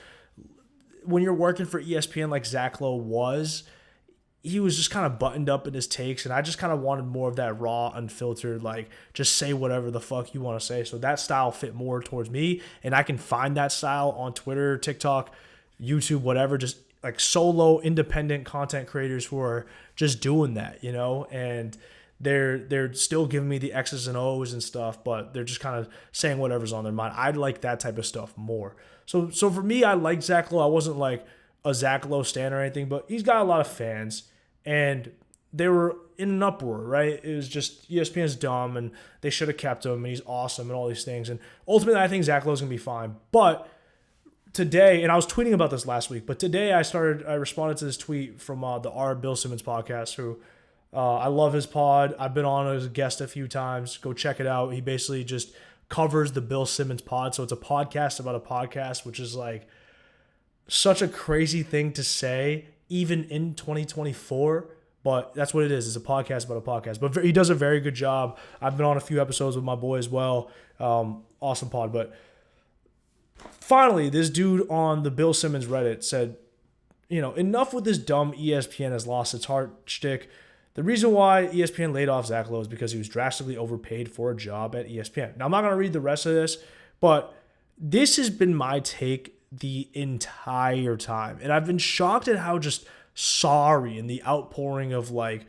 when you're working for ESPN like Zach Lowe was, he was just kind of buttoned up in his takes, and I just kind of wanted more of that raw, unfiltered, like just say whatever the fuck you want to say. So that style fit more towards me, and I can find that style on Twitter, TikTok, YouTube, whatever, just like solo independent content creators who are just doing that, you know, and they're still giving me the X's and O's and stuff, but they're just kind of saying whatever's on their mind. I like that type of stuff more. So for me, I like Zach Lowe. I wasn't like a Zach Lowe stan or anything, but he's got a lot of fans, and they were in an uproar, right? It was just ESPN's dumb, and they should have kept him, and he's awesome, and all these things. And ultimately, I think Zach Lowe's gonna be fine. But today, and I was tweeting about this last week, but today I responded to this tweet from the Bill Simmons podcast, who I love his pod. I've been on as a guest a few times. Go check it out. He basically just covers the Bill Simmons pod. So it's a podcast about a podcast, which is like such a crazy thing to say, even in 2024. But that's what it is. It's a podcast about a podcast. But he does a very good job. I've been on a few episodes with my boy as well. Awesome pod. But finally, this dude on the Bill Simmons Reddit said, you know, enough with this dumb ESPN has lost its heart shtick. The reason why ESPN laid off Zach Lowe is because he was drastically overpaid for a job at ESPN. Now, I'm not going to read the rest of this, but this has been my take the entire time. And I've been shocked at how just sorry and the outpouring of like,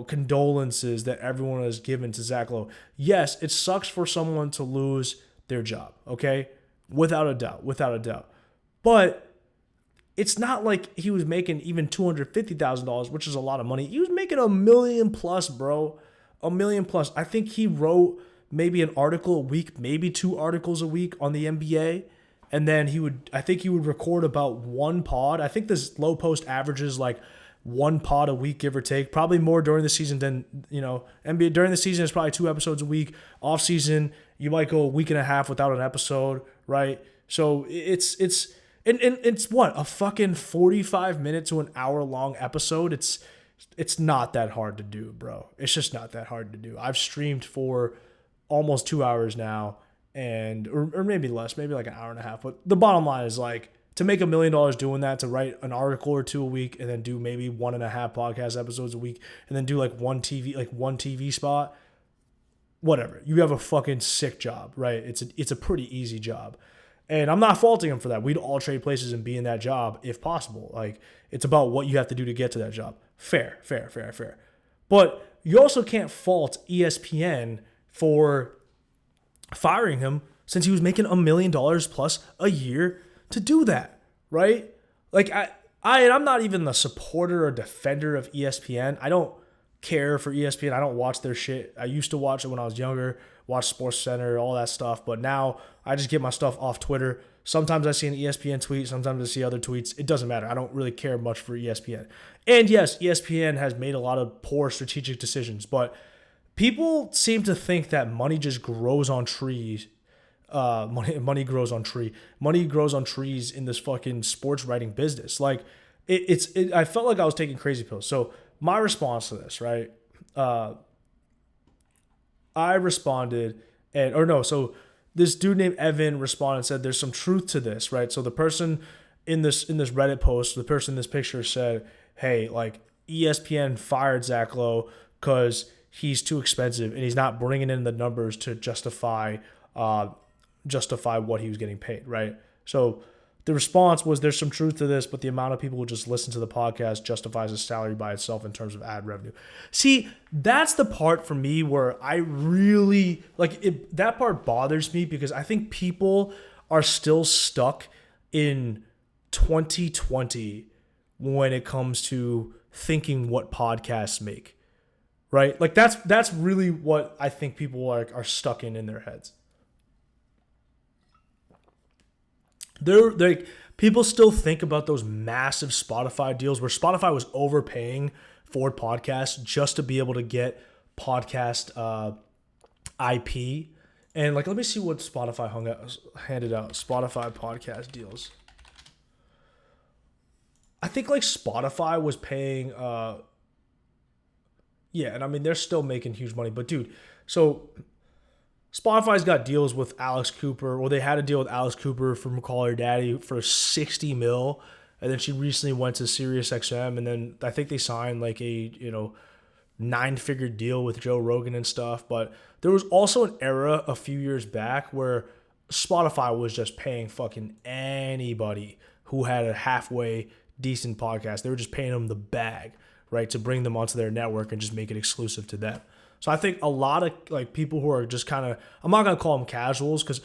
condolences that everyone has given to Zach Lowe. Yes, it sucks for someone to lose their job, okay? Without a doubt. But it's not like he was making even $250,000, which is a lot of money. He was making $1 million plus, bro. $1 million plus. I think he wrote maybe an article a week, maybe 2 articles a week on the NBA. And then he would record about 1 pod. I think this Low Post averages like 1 pod a week, give or take. Probably more during the season than, NBA. During the season, it's probably 2 episodes a week. Off season, you might go a week and a half without an episode, right? So it's what, a fucking 45 minute to an hour long episode. It's not that hard to do, bro. It's just not that hard to do. I've streamed for almost 2 hours now, and or maybe less, maybe like an hour and a half. But the bottom line is like, to make $1 million doing that, to write an article or 2 a week, and then do maybe 1.5 podcast episodes a week, and then do like one TV spot, whatever. You have a fucking sick job, right? It's a pretty easy job. And I'm not faulting him for that. We'd all trade places and be in that job if possible. Like, it's about what you have to do to get to that job. Fair. But you also can't fault ESPN for firing him since he was making $1 million plus a year to do that, right? Like, I'm not even the supporter or defender of ESPN. I don't care for ESPN. I don't watch their shit. I used to watch it when I was younger, watch Sports Center, all that stuff. But now I just get my stuff off Twitter. Sometimes I see an ESPN tweet. Sometimes I see other tweets. It doesn't matter. I don't really care much for ESPN. And yes, ESPN has made a lot of poor strategic decisions. But people seem to think that money just grows on trees. Money grows on trees in this fucking sports writing business. Like, I felt like I was taking crazy pills. So my response to this, right? I responded, so this dude named Evan responded and said, there's some truth to this, right? So the person in this Reddit post, the person in this picture said, hey, like, ESPN fired Zach Lowe because he's too expensive and he's not bringing in the numbers to justify what he was getting paid, right? So the response was, there's some truth to this, but the amount of people who just listen to the podcast justifies his salary by itself in terms of ad revenue. See, that's the part for me where I really, that part bothers me, because I think people are still stuck in 2020 when it comes to thinking what podcasts make, right? Like, that's really what I think people are stuck in their heads. People still think about those massive Spotify deals where Spotify was overpaying for podcasts just to be able to get podcast IP. And let me see what Spotify handed out. Spotify podcast deals. I think Spotify was paying, and I mean, they're still making huge money, but dude, so Spotify's got deals with Alex Cooper. Well, they had a deal with Alex Cooper from Call Her Daddy for $60 million. And then she recently went to SiriusXM. And then I think they signed a 9-figure deal with Joe Rogan and stuff. But there was also an era a few years back where Spotify was just paying fucking anybody who had a halfway decent podcast. They were just paying them the bag, right, to bring them onto their network and just make it exclusive to them. So I think a lot of people who are just kind of, I'm not going to call them casuals because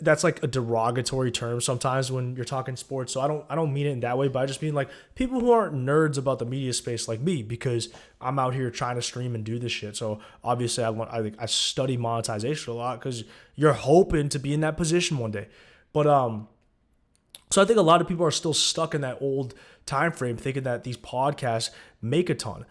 that's a derogatory term sometimes when you're talking sports. So I don't mean it in that way, but I just mean people who aren't nerds about the media space like me, because I'm out here trying to stream and do this shit. So obviously I study monetization a lot because you're hoping to be in that position one day. But so I think a lot of people are still stuck in that old time frame thinking that these podcasts make a ton.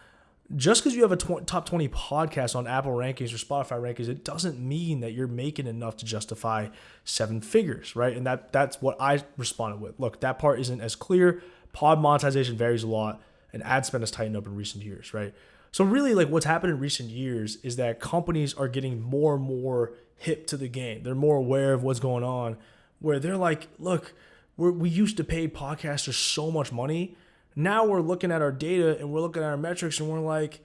Just because you have a top 20 podcast on Apple rankings or Spotify rankings, it doesn't mean that you're making enough to justify 7 figures, right? And that's what I responded with. Look, that part isn't as clear. Pod monetization varies a lot, and ad spend has tightened up in recent years, right? So really, what's happened in recent years is that companies are getting more and more hip to the game. They're more aware of what's going on, where they're like, look, we used to pay podcasters so much money. Now we're looking at our data and we're looking at our metrics and we're like,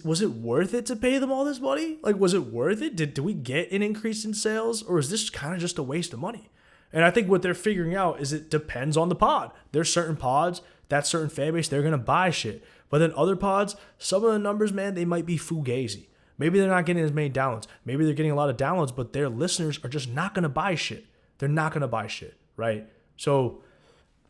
was it worth it to pay them all this money? Like, was it worth it? Did we get an increase in sales, or is this kind of just a waste of money? And I think what they're figuring out is it depends on the pod. There's certain pods, that certain fan base, they're going to buy shit. But then other pods, some of the numbers, man, they might be fugazi. Maybe they're not getting as many downloads. Maybe they're getting a lot of downloads, but their listeners are just not going to buy shit. They're not going to buy shit, right? So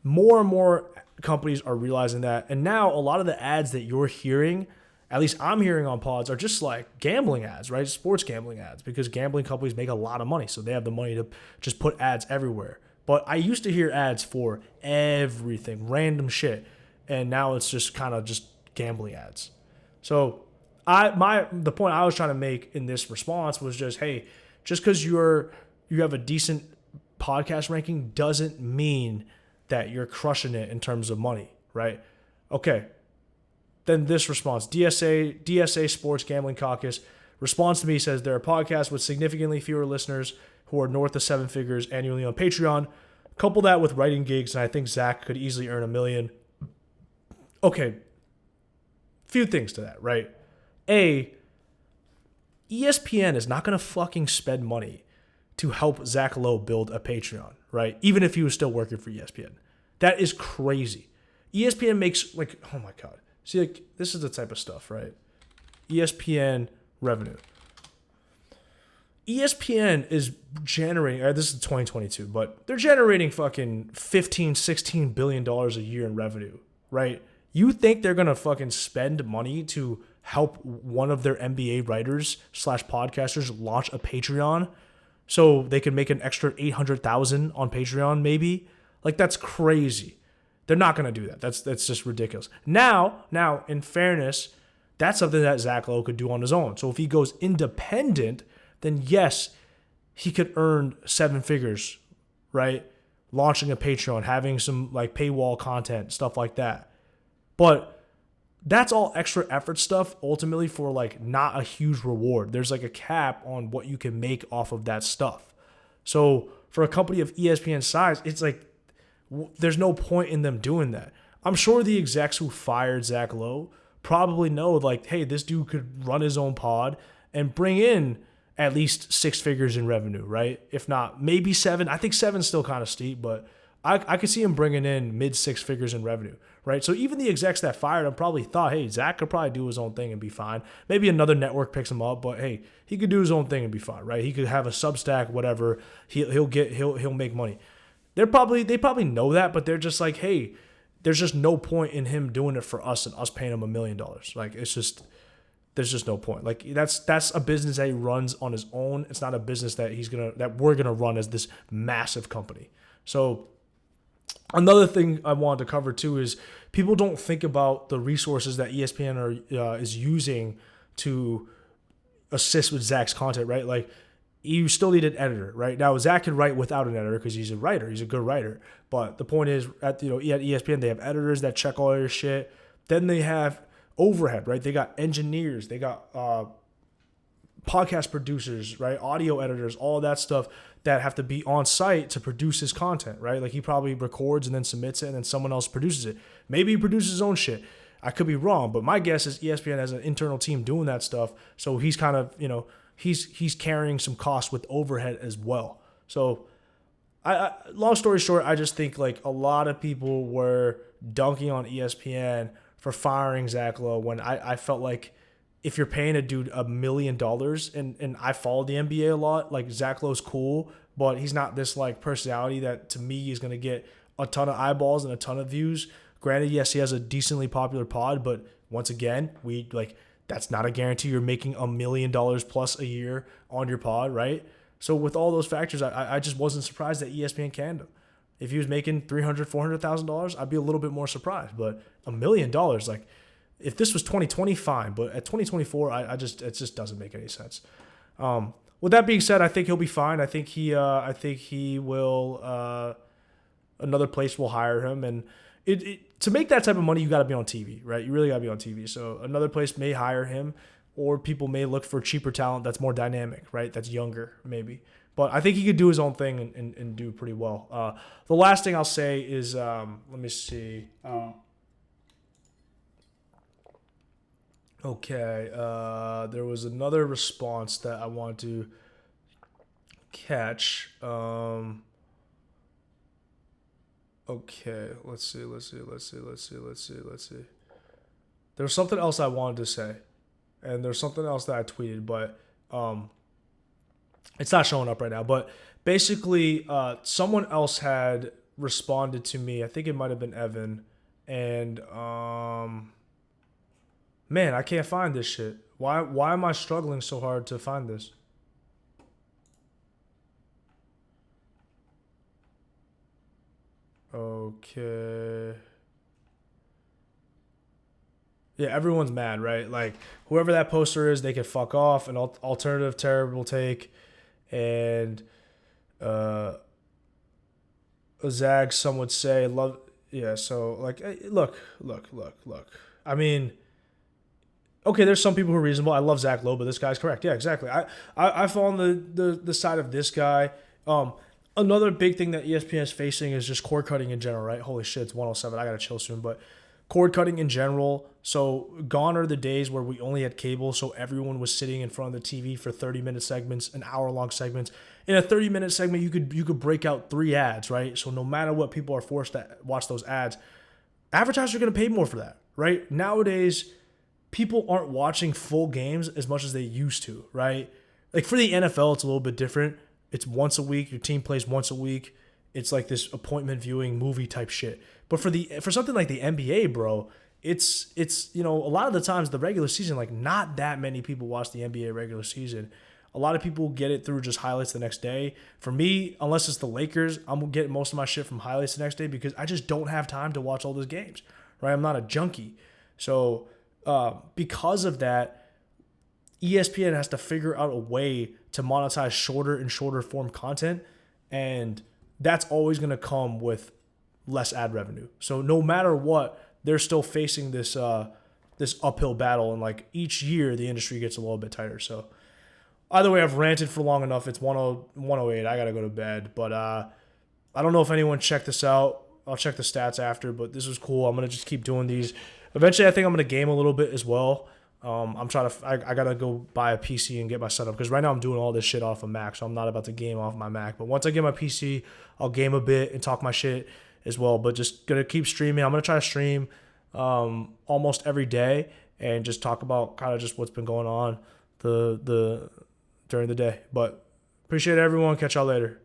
more and more companies are realizing that. And now a lot of the ads that you're hearing, at least I'm hearing on pods, are just like gambling ads, right? Sports gambling ads, because gambling companies make a lot of money. So they have the money to just put ads everywhere. But I used to hear ads for everything, random shit. And now it's just kind of just gambling ads. So the point I was trying to make in this response was just, hey, just because you have a decent podcast ranking doesn't mean that you're crushing it in terms of money, right? Okay. Then this response, DSA Sports Gambling Caucus responds to me, says there are podcasts with significantly fewer listeners who are north of 7 figures annually on Patreon. Couple that with writing gigs, and I think Zach could easily earn $1 million. Okay, few things to that, right? A, ESPN is not going to fucking spend money to help Zach Lowe build a Patreon, right? Even if he was still working for ESPN. That is crazy. ESPN makes, like, oh my God. See, like, this is the type of stuff, right? ESPN revenue. ESPN is generating, this is 2022, but they're generating fucking $15-16 billion a year in revenue, right? You think they're going to fucking spend money to help one of their NBA writers / podcasters launch a Patreon so they can make an extra $800,000 on Patreon maybe? Like, that's crazy. They're not going to do that. That's just ridiculous. Now, in fairness, that's something that Zach Lowe could do on his own. So if he goes independent, then yes, he could earn 7 figures, right? Launching a Patreon, having some like paywall content, stuff like that. But that's all extra effort stuff ultimately for like not a huge reward. There's like a cap on what you can make off of that stuff. So for a company of ESPN size, it's like there's no point in them doing that. I'm sure the execs who fired Zach Lowe probably know like, hey, this dude could run his own pod and bring in at least 6 figures in revenue, right? If not, maybe 7. I think 7's still kind of steep, but I could see him bringing in mid 6 figures in revenue, right? So even the execs that fired him probably thought, hey, Zach could probably do his own thing and be fine. Maybe another network picks him up, but hey, he could do his own thing and be fine, right? He could have a Substack, whatever. He'll make money. They probably know that, but they're just like, hey, there's just no point in him doing it for us and us paying him $1 million. Like, it's just, there's just no point. Like, that's a business that he runs on his own. It's not a business that we're gonna run as this massive company. So another thing I wanted to cover too is people don't think about the resources that ESPN is using to assist with Zach's content, right? Like, you still need an editor, right? Now, Zach can write without an editor because he's a writer. He's a good writer. But the point is, at ESPN, they have editors that check all your shit. Then they have overhead, right? They got engineers. They got podcast producers, right? Audio editors, all that stuff that have to be on site to produce his content, right? Like, he probably records and then submits it and then someone else produces it. Maybe he produces his own shit. I could be wrong, but my guess is ESPN has an internal team doing that stuff. So he's kind of, he's carrying some costs with overhead as well. So I long story short, I just think like a lot of people were dunking on ESPN for firing Zach Lowe when I felt like if you're paying a dude $1 million and I follow the NBA a lot, like Zach Lowe's cool, but he's not this like personality that to me is going to get a ton of eyeballs and a ton of views. Granted, yes, he has a decently popular pod, but once again, that's not a guarantee you're making $1 million plus a year on your pod, right? So with all those factors, I just wasn't surprised that ESPN canned him. If he was making $300,000, $400,000, I'd be a little bit more surprised. But $1 million, like if this was 2020, fine. But at 2024, it just doesn't make any sense. With that being said, I think he'll be fine. I think he will. Another place will hire him, and to make that type of money, you got to be on TV, right? You really got to be on TV. So another place may hire him, or people may look for cheaper talent that's more dynamic, right? That's younger, maybe. But I think he could do his own thing and do pretty well. The last thing I'll say is, let me see. Okay, there was another response that I want to catch. Okay, let's see. There's something else I wanted to say, and there's something else that I tweeted, but it's not showing up right now. But basically, someone else had responded to me. I think it might have been Evan, and man, I can't find this shit. Why am I struggling so hard to find this? Okay. Yeah, everyone's mad, right? Like, whoever that poster is, they can fuck off. An alternative terrible take. And Zag, some would say, love. Yeah, so, like, look. I mean, okay, there's some people who are reasonable. I love Zach Lowe, but this guy's correct. Yeah, exactly. I fall on the side of this guy. Another big thing that ESPN is facing is just cord cutting in general, right? Holy shit, it's 107. I gotta chill soon, but cord cutting in general. So gone are the days where we only had cable, so everyone was sitting in front of the TV for 30-minute segments, an hour-long segments. In a 30-minute segment, you could break out 3 ads, right? So no matter what, people are forced to watch those ads. Advertisers are gonna pay more for that, right? Nowadays, people aren't watching full games as much as they used to, right? Like for the NFL, it's a little bit different. It's once a week. Your team plays once a week. It's like this appointment viewing movie type shit. But for something like the NBA, bro, it's a lot of the times the regular season, like not that many people watch the NBA regular season. A lot of people get it through just highlights the next day. For me, unless it's the Lakers, I'm getting most of my shit from highlights the next day because I just don't have time to watch all those games, right? I'm not a junkie. So because of that, ESPN has to figure out a way to monetize shorter and shorter form content, and that's always going to come with less ad revenue. So no matter what, they're still facing this this uphill battle, and like each year the industry gets a little bit tighter. So either way, I've ranted for long enough. It's 108. I got to go to bed, but I don't know if anyone checked this out. I'll check the stats after, but this was cool. I'm going to just keep doing these. Eventually, I think I'm going to game a little bit as well. I'm trying to. I gotta go buy a PC and get my setup because right now I'm doing all this shit off of Mac, so I'm not about to game off my Mac. But once I get my PC, I'll game a bit and talk my shit as well. But just gonna keep streaming. I'm gonna try to stream almost every day and just talk about kind of just what's been going on the during the day. But appreciate everyone. Catch y'all later.